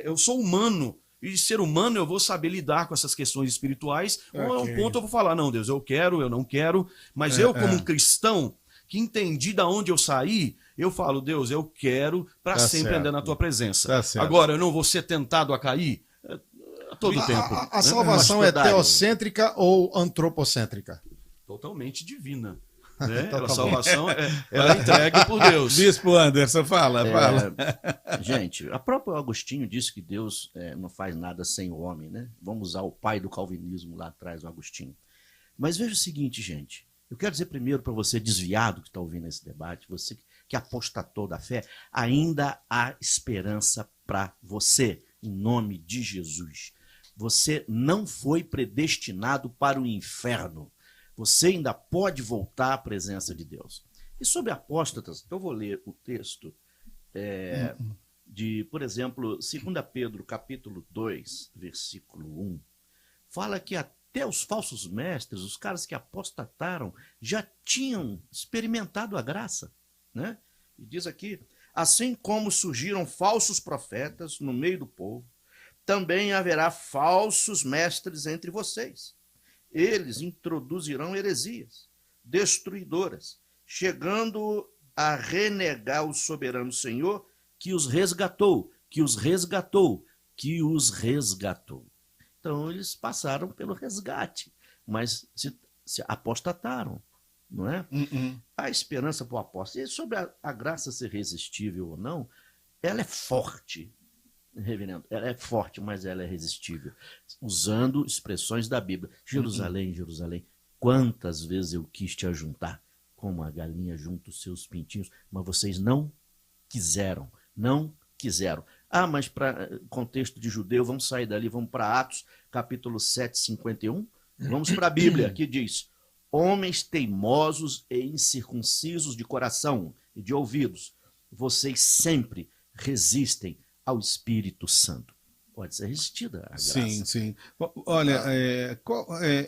eu sou humano, e ser humano eu vou saber lidar com essas questões espirituais, ou a um ponto eu vou falar, não, Deus, eu quero, eu não quero, mas eu como um cristão, que entendi de onde eu saí, eu falo, Deus, eu quero para sempre andar na tua presença. Agora, eu não vou ser tentado a cair? A todo tempo. A salvação é teocêntrica ou antropocêntrica? Totalmente divina. Né? A salvação ela é entregue por Deus. Bispo Anderson, fala. Gente, a própria Agostinho disse que Deus não faz nada sem o homem, né? Vamos usar o pai do calvinismo lá atrás, o Agostinho. Mas veja o seguinte, gente, Eu quero dizer primeiro para você, desviado que está ouvindo esse debate, você que apostatou da fé, ainda há esperança para você, em nome de Jesus. Você não foi predestinado para o inferno. Você ainda pode voltar à presença de Deus. E sobre apóstatas, eu vou ler o texto de, por exemplo, 2 Pedro, capítulo 2, versículo 1. Fala que até os falsos mestres, os caras que apostataram, já tinham experimentado a graça, né? E diz aqui, assim como surgiram falsos profetas no meio do povo, também haverá falsos mestres entre vocês. Eles introduzirão heresias destruidoras, chegando a renegar o soberano Senhor que os resgatou. Então, eles passaram pelo resgate, mas se apostataram, não é? Há esperança para o apóstolo. E sobre a graça ser resistível ou não, ela é forte, reverendo. Ela é forte, mas ela é resistível. Usando expressões da Bíblia. Jerusalém, Jerusalém, quantas vezes eu quis te ajuntar, como a galinha junta os seus pintinhos, mas vocês não quiseram. Mas para contexto de judeu, vamos sair dali, vamos para Atos, capítulo 7, 51. Vamos para a Bíblia, que diz: homens teimosos e incircuncisos de coração e de ouvidos, vocês sempre resistem ao Espírito Santo. Pode ser resistida a graça. Sim. Olha,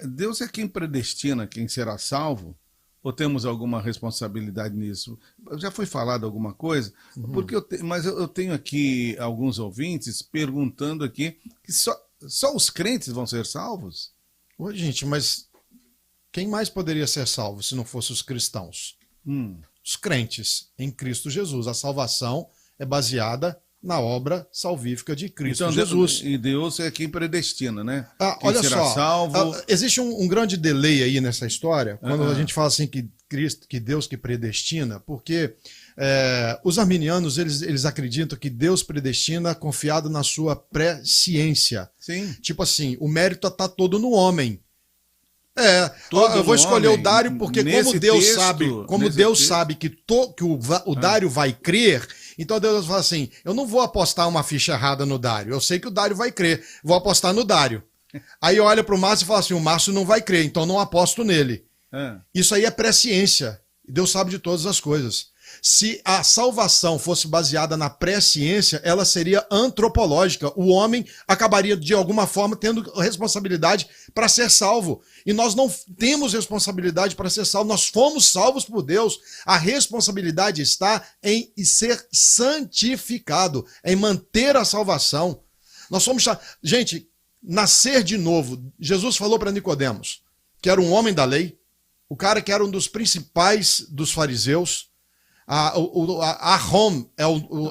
Deus é quem predestina quem será salvo? Ou temos alguma responsabilidade nisso? Já foi falado alguma coisa? Porque mas eu tenho aqui alguns ouvintes perguntando aqui que só os crentes vão ser salvos? Ô, gente, mas quem mais poderia ser salvo se não fosse os cristãos? Os crentes em Cristo Jesus. A salvação é baseada na obra salvífica de Cristo Jesus. E Deus é quem predestina, né? Quem olha será só, salvo. Existe um grande delay aí nessa história, quando a gente fala assim que Deus que predestina, porque os arminianos, eles acreditam que Deus predestina confiado na sua presciência. Sim. Tipo assim, o mérito está todo no homem. Eu vou escolher o Dário porque como Deus sabe que o Dário vai crer, então Deus fala assim, eu não vou apostar uma ficha errada no Dário, eu sei que o Dário vai crer, vou apostar no Dário. Aí olha para o Márcio e fala assim, o Márcio não vai crer, então não aposto nele. Isso aí é presciência, Deus sabe de todas as coisas. Se a salvação fosse baseada na presciência, ela seria antropológica. O homem acabaria, de alguma forma, tendo responsabilidade para ser salvo. E nós não temos responsabilidade para ser salvo. Nós fomos salvos por Deus. A responsabilidade está em ser santificado, em manter a salvação. Nós somos... Gente, nascer de novo. Jesus falou para Nicodemos, que era um homem da lei, o cara que era um dos principais dos fariseus. Ahom é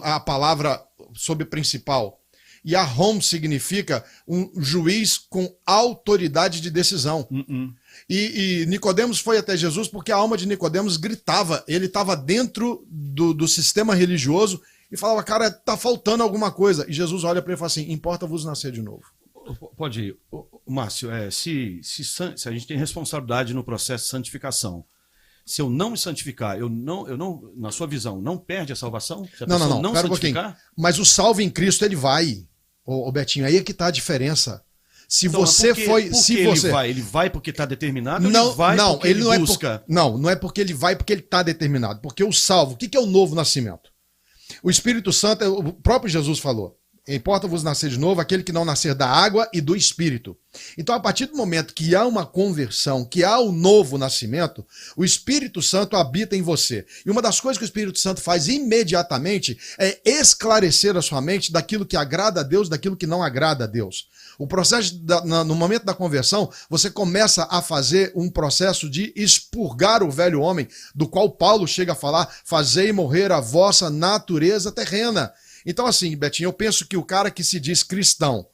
a palavra sobre principal. E Ahom significa um juiz com autoridade de decisão. E Nicodemos foi até Jesus porque a alma de Nicodemos gritava. Ele estava dentro do sistema religioso e falava, cara, tá faltando alguma coisa. E Jesus olha para ele e fala assim, importa-vos nascer de novo. Pode ir. Márcio, se a gente tem responsabilidade no processo de santificação, se eu não me santificar, eu não, na sua visão, não perde a salvação? Se a não, não pera um pouquinho. Mas o salvo em Cristo, ele vai. Ô Betinho, aí é que tá a diferença. Se então, você foi... Ele vai porque está determinado ou ele vai porque ele busca? Não é porque ele vai porque ele está determinado. Porque o salvo, o que é o novo nascimento? O Espírito Santo, o próprio Jesus falou, importa-vos nascer de novo aquele que não nascer da água e do Espírito. Então, a partir do momento que há uma conversão, que há o novo nascimento, o Espírito Santo habita em você. E uma das coisas que o Espírito Santo faz imediatamente é esclarecer a sua mente daquilo que agrada a Deus, daquilo que não agrada a Deus. O processo, no momento da conversão, você começa a fazer um processo de expurgar o velho homem, do qual Paulo chega a falar, fazei morrer a vossa natureza terrena. Então, assim, Betinho, eu penso que o cara que se diz cristão,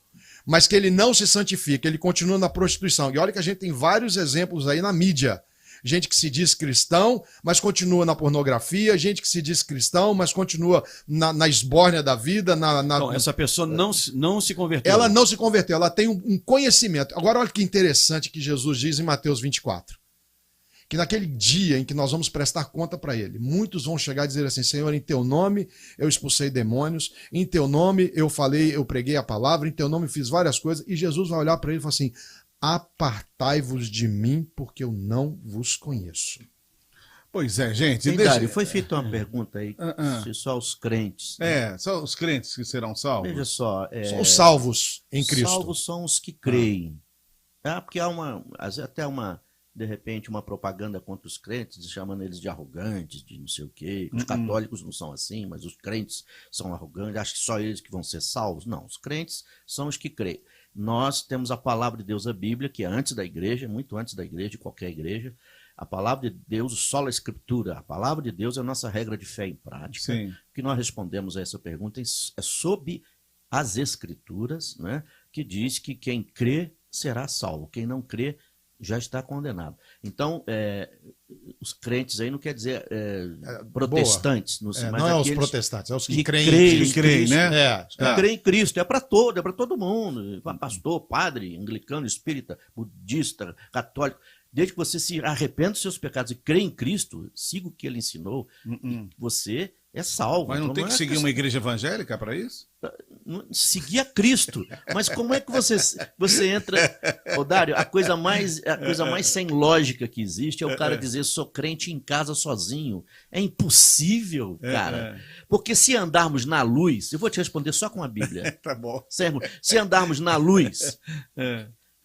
mas que ele não se santifica, ele continua na prostituição. E olha que a gente tem vários exemplos aí na mídia. Gente que se diz cristão, mas continua na pornografia. Gente que se diz cristão, mas continua na esbórnia da vida. Então, essa pessoa não se converteu. Ela não se converteu, ela tem um conhecimento. Agora, olha que interessante que Jesus diz em Mateus 24. que naquele dia em que nós vamos prestar conta para ele, muitos vão chegar e dizer assim: Senhor, em teu nome eu expulsei demônios, em teu nome eu falei, eu preguei a palavra, em teu nome fiz várias coisas, e Jesus vai olhar para ele e falar assim: apartai-vos de mim, porque eu não vos conheço. Pois é, gente. Dário, foi feita uma pergunta aí, se só os crentes. Só os crentes que serão salvos. Veja só. São os salvos em Cristo. Salvos são os que creem. Porque há de repente, uma propaganda contra os crentes, chamando eles de arrogantes, de não sei o quê. Os católicos não são assim, mas os crentes são arrogantes. Acho que só eles que vão ser salvos. Não, os crentes são os que creem. Nós temos a palavra de Deus, a Bíblia, que é antes da igreja, muito antes da igreja, de qualquer igreja. A palavra de Deus, sola escritura, a palavra de Deus é a nossa regra de fé em prática. Sim. O que nós respondemos a essa pergunta é sob as escrituras, né, que diz que quem crê será salvo, quem não crê já está condenado. Então, os crentes aí não quer dizer protestantes. Mas não é os protestantes, é os que creem em Cristo, né? Que creem em Cristo, é para todo mundo. Pastor, padre, anglicano, espírita, budista, católico. Desde que você se arrependa dos seus pecados e crê em Cristo, siga o que ele ensinou, você é salvo. Mas não tem que seguir uma igreja evangélica para isso? Seguir a Cristo. Mas como é que você entra... Ô, Dário, a coisa mais sem lógica que existe é o cara dizer: sou crente em casa sozinho. É impossível, cara. Porque se andarmos na luz... Eu vou te responder só com a Bíblia. Tá bom. Se andarmos na luz...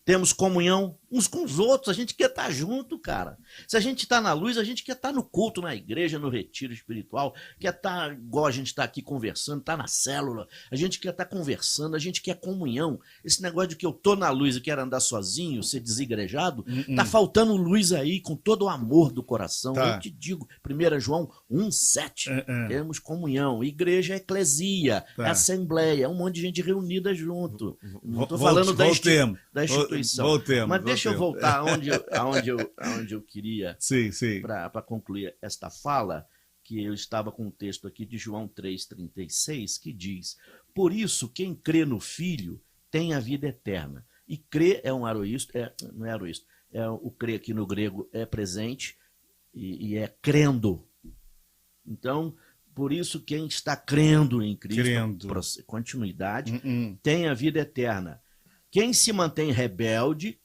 Temos comunhão uns com os outros, a gente quer estar junto, cara. Se a gente está na luz, a gente quer estar no culto, na igreja, no retiro espiritual, quer estar igual a gente está aqui conversando, está na célula, a gente quer estar conversando, a gente quer comunhão. Esse negócio de que eu tô na luz e quero andar sozinho, ser desigrejado, tá faltando luz aí, com todo o amor do coração. Tá. Eu te digo, 1 João 1,7, temos comunhão, igreja é eclesia, é assembleia, é um monte de gente reunida junto. Não estou falando da instituição. Mas deixa eu voltar aonde eu queria para concluir esta fala, que eu estava com um texto aqui de João 3,36, que diz: por isso quem crê no Filho tem a vida eterna. E crer é um aroísto, não é aroísto, o crer aqui no grego é presente e é crendo. Então, por isso quem está crendo em Cristo, continuidade, tem a vida eterna. Quem se mantém rebelde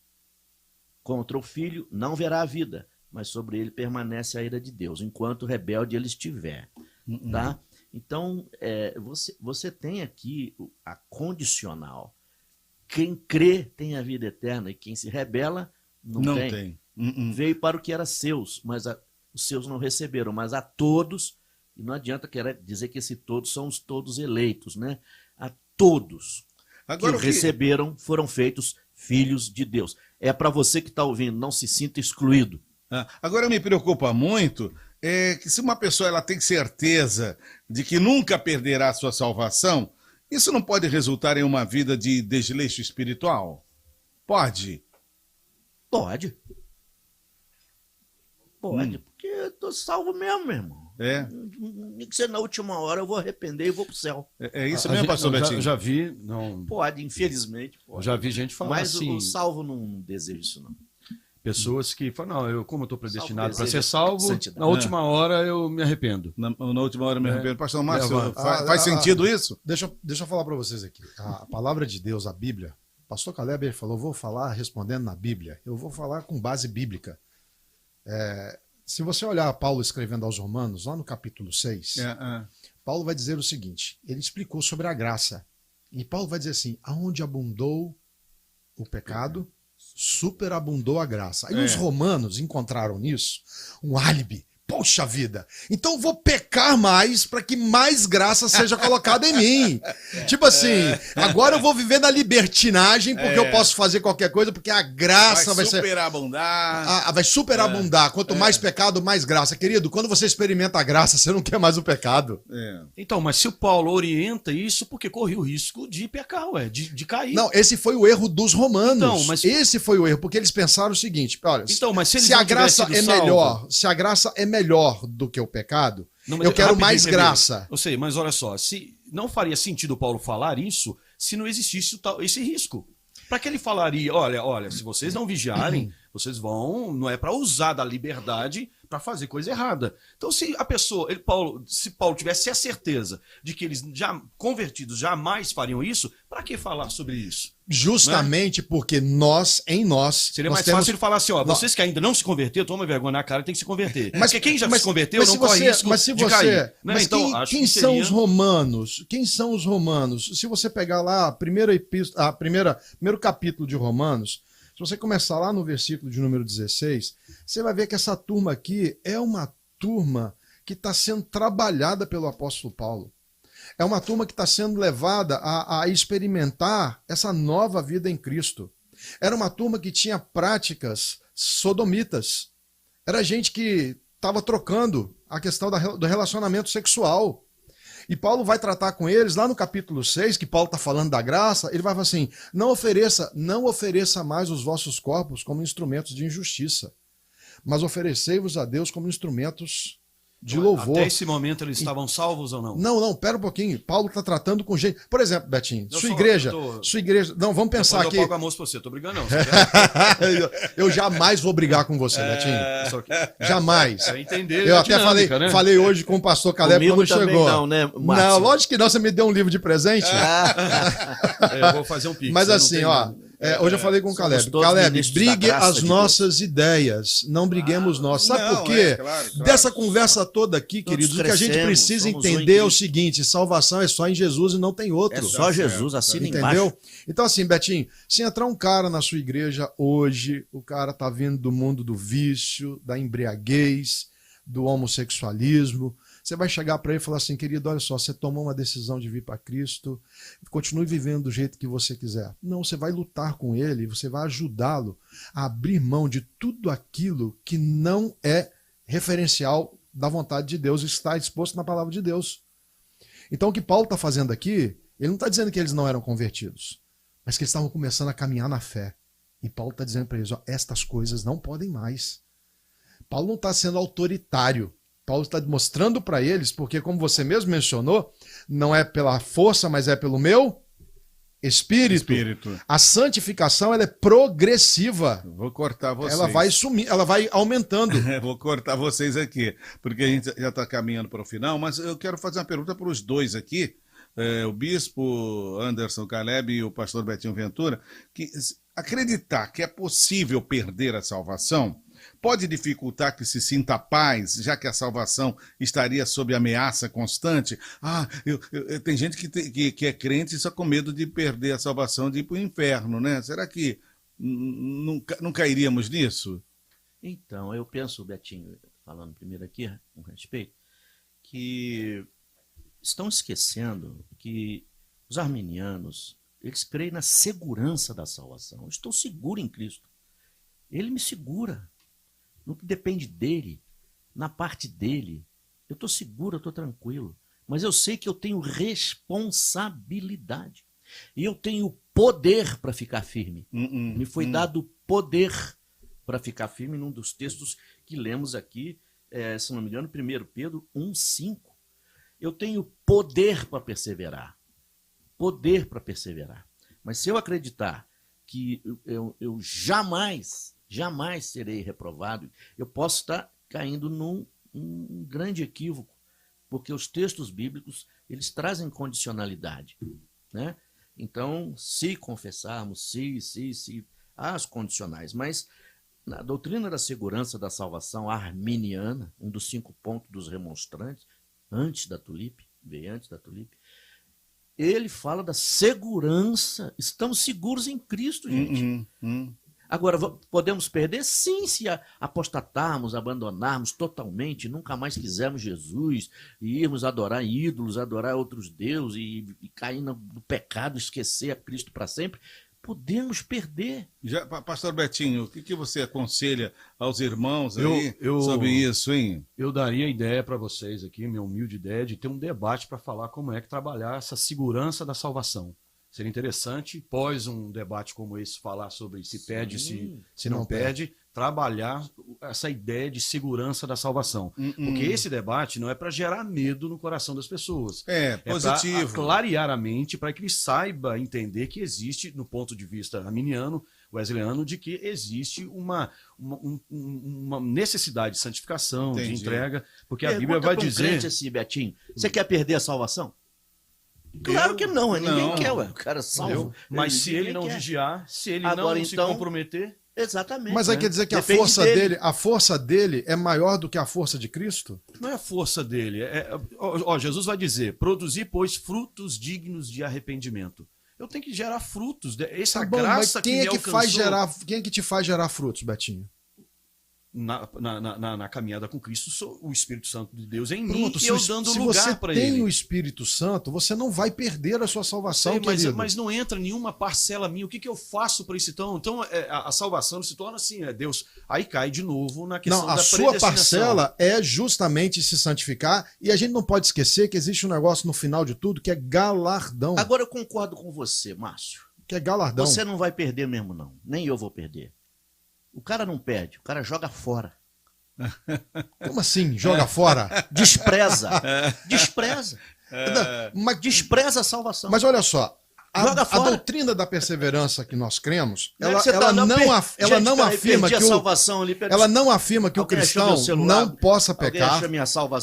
contra o Filho não verá a vida, mas sobre ele permanece a ira de Deus, enquanto rebelde ele estiver. Tá? Então, você tem aqui a condicional. Quem crê tem a vida eterna, e quem se rebela não tem. Veio para o que era seus, mas os seus não receberam, mas a todos, e não adianta querer dizer que esse todos são os todos eleitos, né? A todos que receberam foram feitos filhos de Deus. É para você que está ouvindo, não se sinta excluído. Agora me preocupa muito que se uma pessoa ela tem certeza de que nunca perderá a sua salvação, isso não pode resultar em uma vida de desleixo espiritual? Pode? Pode, porque eu estou salvo mesmo, meu irmão. Nem que ser na última hora eu vou arrepender e vou pro céu. É isso mesmo, pastor Betinho? Já vi, não... Pode, infelizmente. Pode. Já vi gente falar assim... Mas o salvo não deseja isso, não. Pessoas que falam: não, como eu estou predestinado para ser salvo, santidade. Na última hora eu me arrependo. Na última hora eu me arrependo. Pastor Márcio, faz sentido isso? Deixa eu falar para vocês aqui. A palavra de Deus, a Bíblia, o pastor Caleb falou: vou falar respondendo na Bíblia. Eu vou falar com base bíblica. Se você olhar Paulo escrevendo aos Romanos, lá no capítulo 6, Paulo vai dizer o seguinte: ele explicou sobre a graça. E Paulo vai dizer assim: aonde abundou o pecado, superabundou a graça. Aí os romanos encontraram nisso um álibi. Poxa vida, então eu vou pecar mais para que mais graça seja colocada em mim. Tipo assim, agora eu vou viver na libertinagem porque eu posso fazer qualquer coisa, porque a graça vai superabundar. Vai superabundar. Quanto mais pecado, mais graça. Querido, quando você experimenta a graça, você não quer mais o pecado. Então, mas se o Paulo orienta isso, porque corre o risco de pecar, de cair. Não, esse foi o erro dos romanos. Então, mas... Esse foi o erro, porque eles pensaram o seguinte: olha, então, mas se a graça é melhor, se a graça é melhor do que o pecado, eu quero mais graça. Eu sei, mas olha só, se não faria sentido o Paulo falar isso se não existisse esse risco. Para que ele falaria: olha, se vocês não vigiarem, Vocês vão, não é para usar da liberdade para fazer coisa errada. Então, se a pessoa, se Paulo tivesse a certeza de que eles já convertidos jamais fariam isso, para que falar sobre isso? Justamente porque em nós... Seria nós mais temos... fácil ele falar assim, ó, vocês que ainda não se converteram, toma vergonha na cara, tem que se converter. Mas quem já se converteu não corre risco de cair. Mas então, quem são os romanos? Quem são os romanos? Se você pegar lá primeiro capítulo de Romanos, se você começar lá no versículo de número 16, você vai ver que essa turma aqui é uma turma que está sendo trabalhada pelo apóstolo Paulo. É uma turma que está sendo levada a experimentar essa nova vida em Cristo. Era uma turma que tinha práticas sodomitas. Era gente que estava trocando a questão do relacionamento sexual. E Paulo vai tratar com eles, lá no capítulo 6, que Paulo está falando da graça, ele vai falar assim, não ofereça mais os vossos corpos como instrumentos de injustiça, mas oferecei-vos a Deus como instrumentos de louvor. Até esse momento eles estavam salvos ou não? Não, pera um pouquinho. Paulo está tratando com gente. Por exemplo, Betinho, sua igreja. Não, vamos pensar aqui. Eu pago a moça pra você, tô brigando não. Eu jamais vou brigar com você, Betinho. Jamais. Eu até falei hoje com o pastor Caleb quando chegou. Não, né, Márcio? Não, lógico que não. Você me deu um livro de presente. Eu vou fazer um pix. Mas assim, hoje eu falei com o Caleb. Caleb, brigue as nossas ideias. Não briguemos nós. Sabe por quê? Claro. Dessa conversa toda aqui, queridos, o que a gente precisa entender é o seguinte: salvação é só em Jesus e não tem outro. É só Jesus, assina embaixo. Entendeu? Então assim, Betinho, se entrar um cara na sua igreja hoje, o cara tá vindo do mundo do vício, da embriaguez, do homossexualismo, você vai chegar para ele e falar assim, querido, olha só, você tomou uma decisão de vir para Cristo, continue vivendo do jeito que você quiser. Não, você vai lutar com ele, você vai ajudá-lo a abrir mão de tudo aquilo que não é referencial da vontade de Deus e está exposto na palavra de Deus. Então o que Paulo está fazendo aqui, ele não está dizendo que eles não eram convertidos, mas que eles estavam começando a caminhar na fé. E Paulo está dizendo para eles, estas coisas não podem mais. Paulo não está sendo autoritário. Paulo está mostrando para eles, porque como você mesmo mencionou, não é pela força, mas é pelo meu espírito. A santificação ela é progressiva. Vou cortar vocês. Ela vai ela vai aumentando. Vou cortar vocês aqui, porque a gente já está caminhando para o final, mas eu quero fazer uma pergunta para os dois aqui, o bispo Anderson Caleb e o pastor Betinho Ventura, que acreditar que é possível perder a salvação pode dificultar que se sinta paz, já que a salvação estaria sob ameaça constante? Tem gente que é crente só com medo de perder a salvação, de ir para o inferno, né? Será que não cairíamos nisso? Então, eu penso, Betinho, falando primeiro aqui, com respeito, que estão esquecendo que os arminianos, eles creem na segurança da salvação. Eu estou seguro em Cristo. Ele me segura. No que depende dele, na parte dele, eu estou seguro, eu estou tranquilo. Mas eu sei que eu tenho responsabilidade. E eu tenho poder para ficar firme. Me foi dado poder para ficar firme num dos textos que lemos aqui, se não me engano, 1 Pedro 1,5. Eu tenho poder para perseverar. Poder para perseverar. Mas se eu acreditar que eu jamais serei reprovado, eu posso estar caindo num grande equívoco, porque os textos bíblicos, eles trazem condicionalidade, né? Então, se confessarmos, há as condicionais, mas na doutrina da segurança da salvação arminiana, um dos 5 pontos dos remonstrantes, veio antes da Tulipe, ele fala da segurança, estamos seguros em Cristo, gente. Agora, podemos perder? Sim, se apostatarmos, abandonarmos totalmente, nunca mais quisermos Jesus, e irmos adorar ídolos, adorar outros deuses, e cair no pecado, esquecer a Cristo para sempre, podemos perder. Pastor Betinho, o que você aconselha aos irmãos aí sobre isso, hein? Eu daria ideia para vocês aqui, minha humilde ideia, de ter um debate para falar como é que trabalhar essa segurança da salvação. Seria interessante, pós um debate como esse, falar sobre se perde, se não perde, trabalhar essa ideia de segurança da salvação. Porque esse debate não é para gerar medo no coração das pessoas. É positivo. Para clarear a mente, para que ele saiba entender que existe, no ponto de vista arminiano, wesleyano de que existe uma necessidade de santificação, de entrega, porque a Bíblia vai dizer... Crente assim, Betinho, você quer perder a salvação? Claro que não, ninguém quer, ué. O cara salvo. Mas se ele não vigiar, se ele não se comprometer... Exatamente. Mas aí quer dizer que a força dele é maior do que a força de Cristo? Não é a força dele. Jesus vai dizer, produzir, pois, frutos dignos de arrependimento. Eu tenho que gerar frutos. Essa graça que me alcançou... Quem é que te faz gerar frutos, Betinho? Na caminhada com Cristo, o Espírito Santo de Deus em mim, e eu dando se lugar para ele. Se você tem o Espírito Santo, você não vai perder a sua salvação, mas não entra nenhuma parcela minha. O que eu faço para isso então? Então a salvação se torna assim, Deus aí cai de novo na questão da predestinação. A sua parcela é justamente se santificar, e a gente não pode esquecer que existe um negócio no final de tudo que é galardão. Agora eu concordo com você, Márcio. Que é galardão. Você não vai perder mesmo não, nem eu vou perder. O cara não perde, o cara joga fora. Como assim, joga fora? Despreza. Despreza a salvação. Mas olha só, a doutrina da perseverança que nós cremos, ela não afirma que o cristão não possa pecar.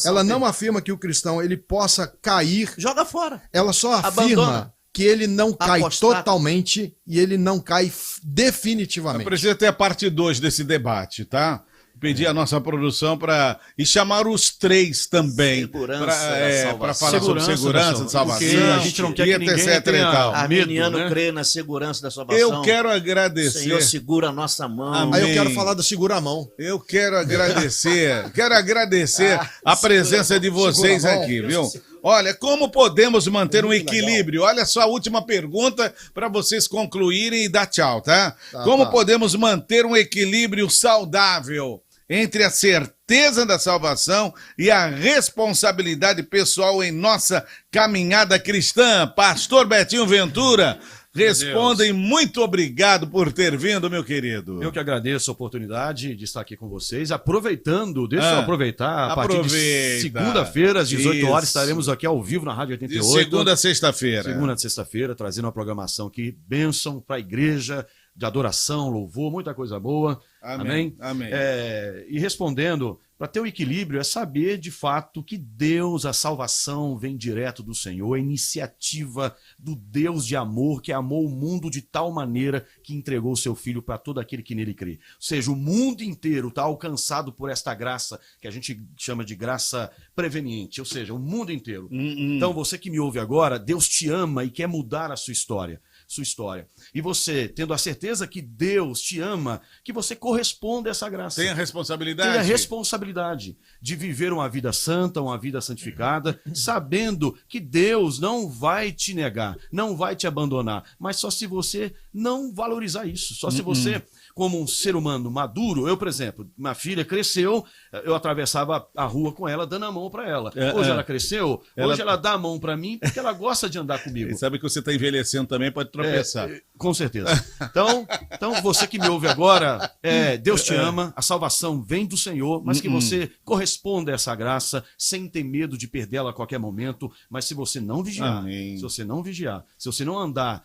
Ela não afirma que o cristão ele possa cair. Joga fora. Ela só afirma que ele não cai totalmente e ele não cai definitivamente. Precisa ter a parte 2 desse debate, tá? Pedir a nossa produção e chamar os três também para falar sobre segurança de salvação. A gente não quer que ninguém tenha Arminiano crê na segurança da salvação. Eu quero agradecer. O Senhor segura a nossa mão. Amém. Aí eu quero falar do segura a mão. Eu quero agradecer. A presença de vocês aqui, viu? Olha, como podemos manter um equilíbrio? Olha só a última pergunta para vocês concluírem e dar tchau, tá? Como podemos manter um equilíbrio saudável entre a certeza da salvação e a responsabilidade pessoal em nossa caminhada cristã? Pastor Betinho Ventura, respondem. Muito obrigado por ter vindo, meu querido. Eu que agradeço a oportunidade de estar aqui com vocês. Aproveitando, deixa eu aproveitar, a partir de segunda-feira, às 18 horas, estaremos aqui ao vivo na Rádio 88. De segunda a sexta-feira. Segunda a sexta-feira, trazendo uma programação aqui, bênção para a igreja, de adoração, louvor, muita coisa boa. Amém? E respondendo, para ter o equilíbrio é saber de fato que Deus, a salvação vem direto do Senhor, a iniciativa do Deus de amor que amou o mundo de tal maneira que entregou o seu Filho para todo aquele que nele crê. Ou seja, o mundo inteiro está alcançado por esta graça, que a gente chama de graça preveniente, ou seja, o mundo inteiro. Então você que me ouve agora, Deus te ama e quer mudar a sua história. E você, tendo a certeza que Deus te ama, que você corresponda a essa graça. Tem a responsabilidade. Tem a responsabilidade de viver uma vida santa, uma vida santificada, sabendo que Deus não vai te negar, não vai te abandonar, mas só se você não valorizar isso, só se você, como um ser humano maduro, eu, por exemplo, minha filha cresceu, eu atravessava a rua com ela, dando a mão para ela. Hoje ela cresceu, hoje ela dá a mão para mim, porque ela gosta de andar comigo. E sabe que você está envelhecendo também, pode tropeçar. Com certeza. Então, você que me ouve agora, Deus te ama, a salvação vem do Senhor, mas que você corresponda a essa graça, sem ter medo de perdê-la a qualquer momento, mas se você não vigiar, se você não andar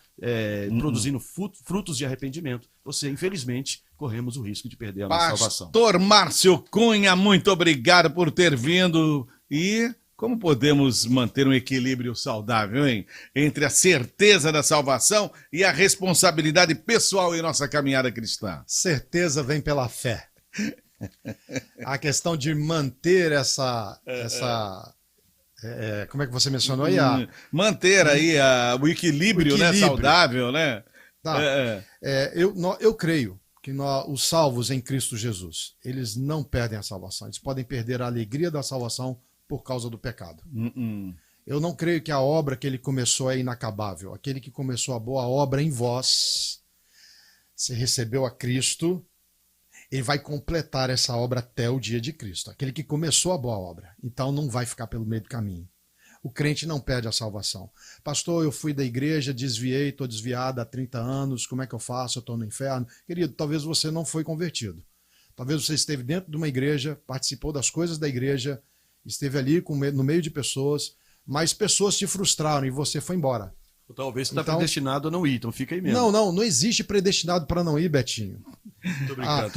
produzindo frutos de arrependimento, você, infelizmente, corremos o risco de perder a nossa salvação. Pastor Márcio Cunha, muito obrigado por ter vindo. E como podemos manter um equilíbrio saudável, hein? Entre a certeza da salvação e a responsabilidade pessoal em nossa caminhada cristã? Certeza vem pela fé. A questão de manter como é que você mencionou aí? Manter aí o equilíbrio, né, saudável, né? Eu creio que os salvos em Cristo Jesus, eles não perdem a salvação. Eles podem perder a alegria da salvação por causa do pecado. Eu não creio que a obra que ele começou é inacabável. Aquele que começou a boa obra em vós, se recebeu a Cristo, ele vai completar essa obra até o dia de Cristo. Aquele que começou a boa obra. Então não vai ficar pelo meio do caminho. O crente não perde a salvação. Pastor, eu fui da igreja, desviei, estou desviado há 30 anos, como é que eu faço? Eu estou no inferno. Querido, talvez você não foi convertido. Talvez você esteve dentro de uma igreja, participou das coisas da igreja, esteve ali no meio de pessoas, mas pessoas te frustraram e você foi embora. Ou talvez você está Então- predestinado a não ir, então fica aí mesmo. Não existe predestinado para não ir, Betinho. Tô brincando.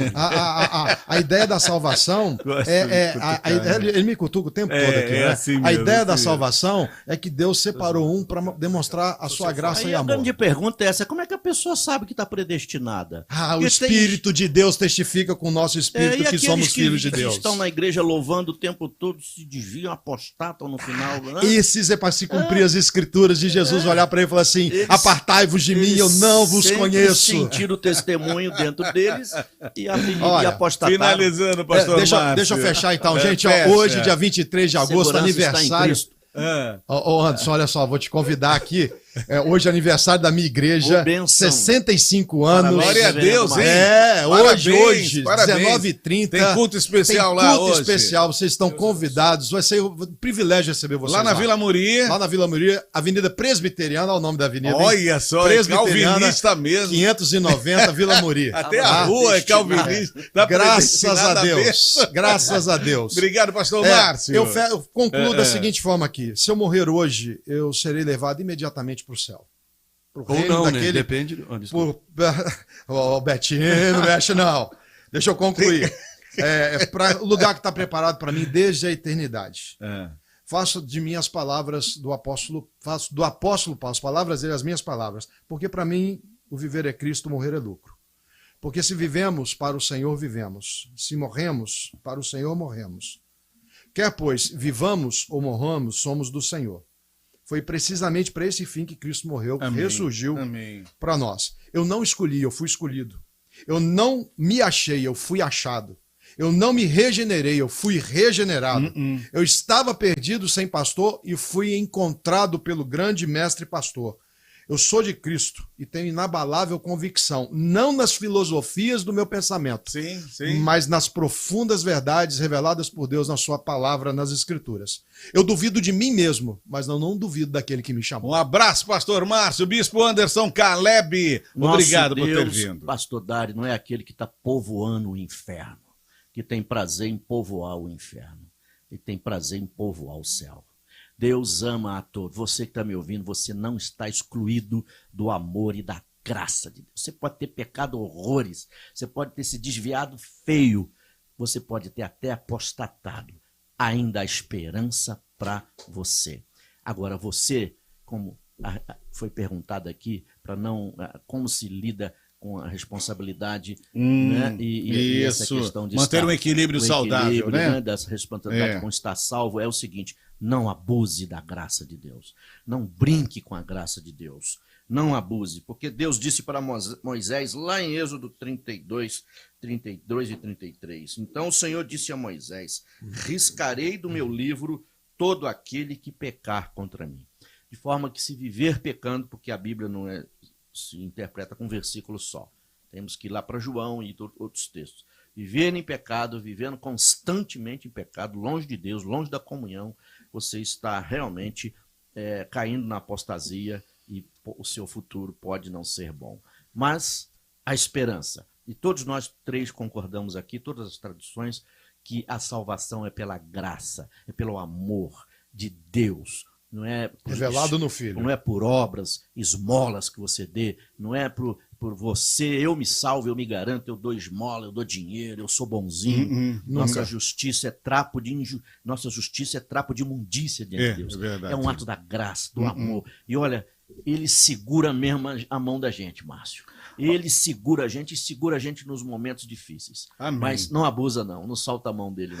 A ideia da salvação Gosto é de a cutucar, ideia, né? ele me cutuca o tempo todo aqui, né? assim A mesmo, ideia da assim salvação é que Deus separou um para demonstrar a sua graça Aí e a amor. grande pergunta é essa: como é que a pessoa sabe que está predestinada? O Porque Espírito de Deus testifica com o nosso Espírito e que aqueles somos filhos de que Deus. estão na igreja louvando o tempo todo, se desviam, apostatam no final. Né? Esses é para se cumprir as escrituras de Jesus, olhar para ele e falar assim: Eles- apartai-vos de mim, eu não vos sempre conheço. Sentiram o testemunho dentro deles e Olha, apostataram. Finalizando, pastor Deixa Márcio. eu fechar então, gente. fecha. Hoje, dia 23 de agosto, Segurança está em aniversário. Cristo. Ô, Anderson, olha só, vou te convidar aqui. Hoje é aniversário da minha igreja, Ô, benção. 65 anos. Parabéns, Glória a reverendo Deus, hein? Hoje, Parabéns, parabéns. 19h30. Tem culto especial tem lá culto hoje. especial, vocês estão convidados. Vai ser um privilégio receber vocês Lá na Vila Muri. Lá na Vila Muri, Avenida Presbiteriana, é o nome da avenida. hein? Olha só, é Presbiteriana, calvinista mesmo. 590, Vila Muri. Até a rua é calvinista. Tá Graças a predestinada Deus. Graças a Deus. Obrigado, pastor É, Márcio. eu concluo da seguinte forma aqui. Se eu morrer hoje, eu serei levado imediatamente para o céu. Pro Ou reino não, né? daquele- Depende. Desculpa. Ô, Betinho, não mexe não. Deixa eu concluir. Para o lugar que está preparado para mim desde a eternidade. Faço de mim as palavras do apóstolo, faço do apóstolo Paulo, as palavras dele, as minhas palavras. Porque para mim, o viver é Cristo, morrer é lucro. Porque se vivemos, para o Senhor vivemos. Se morremos, para o Senhor morremos. Quer, pois, vivamos ou morramos, somos do Senhor. Foi precisamente para esse fim que Cristo morreu, Amém. ressurgiu Amém. para nós. Eu não escolhi, eu fui escolhido. Eu não me achei, eu fui achado. Eu não me regenerei, eu fui regenerado. Eu estava perdido sem pastor e fui encontrado pelo grande mestre pastor. Eu sou de Cristo e tenho inabalável convicção, não nas filosofias do meu pensamento, Sim, sim. mas nas profundas verdades reveladas por Deus na sua palavra, nas Escrituras. Eu duvido de mim mesmo, mas não duvido daquele que me chamou. Um abraço, pastor Márcio, bispo Anderson Caleb. Nosso Obrigado por ter Deus, vindo. Pastor Dário, não é aquele que está povoando o inferno, que tem prazer em povoar o inferno. Ele tem prazer em povoar o céu. Deus ama a todos. Você que está me ouvindo, você não está excluído do amor e da graça de Deus. Você pode ter pecado horrores, você pode ter se desviado feio, você pode ter até apostatado. Ainda há esperança para você. Agora, você, como foi perguntado aqui, como se lida com a responsabilidade, né? E essa isso. questão de Manter estar, um equilíbrio saudável, né? Dessa responsabilidade com estar salvo é o seguinte: não abuse da graça de Deus. Não brinque com a graça de Deus. Não abuse, porque Deus disse para Moisés, lá em Êxodo 32 e 33, então o Senhor disse a Moisés: riscarei do meu livro todo aquele que pecar contra mim. De forma que, se viver pecando, porque a Bíblia não se interpreta com um versículo só. Temos que ir lá para João e outros textos. Viver em pecado, vivendo constantemente em pecado, longe de Deus, longe da comunhão, você está realmente caindo na apostasia e o seu futuro pode não ser bom. Mas a esperança, e todos nós três concordamos aqui, todas as traduções, que a salvação é pela graça, é pelo amor de Deus. Não é Revelado no Filho. Não é por obras, esmolas que você dê, não é por você, eu me salvo, eu me garanto, eu dou esmola, eu dou dinheiro, eu sou bonzinho. Nossa justiça é trapo de imundícia diante de Deus. Verdade. É um ato da graça, do amor. E olha, ele segura mesmo a mão da gente, Márcio. Ele segura a gente e segura a gente nos momentos difíceis. Amém. Mas não abusa não solta a mão dele não.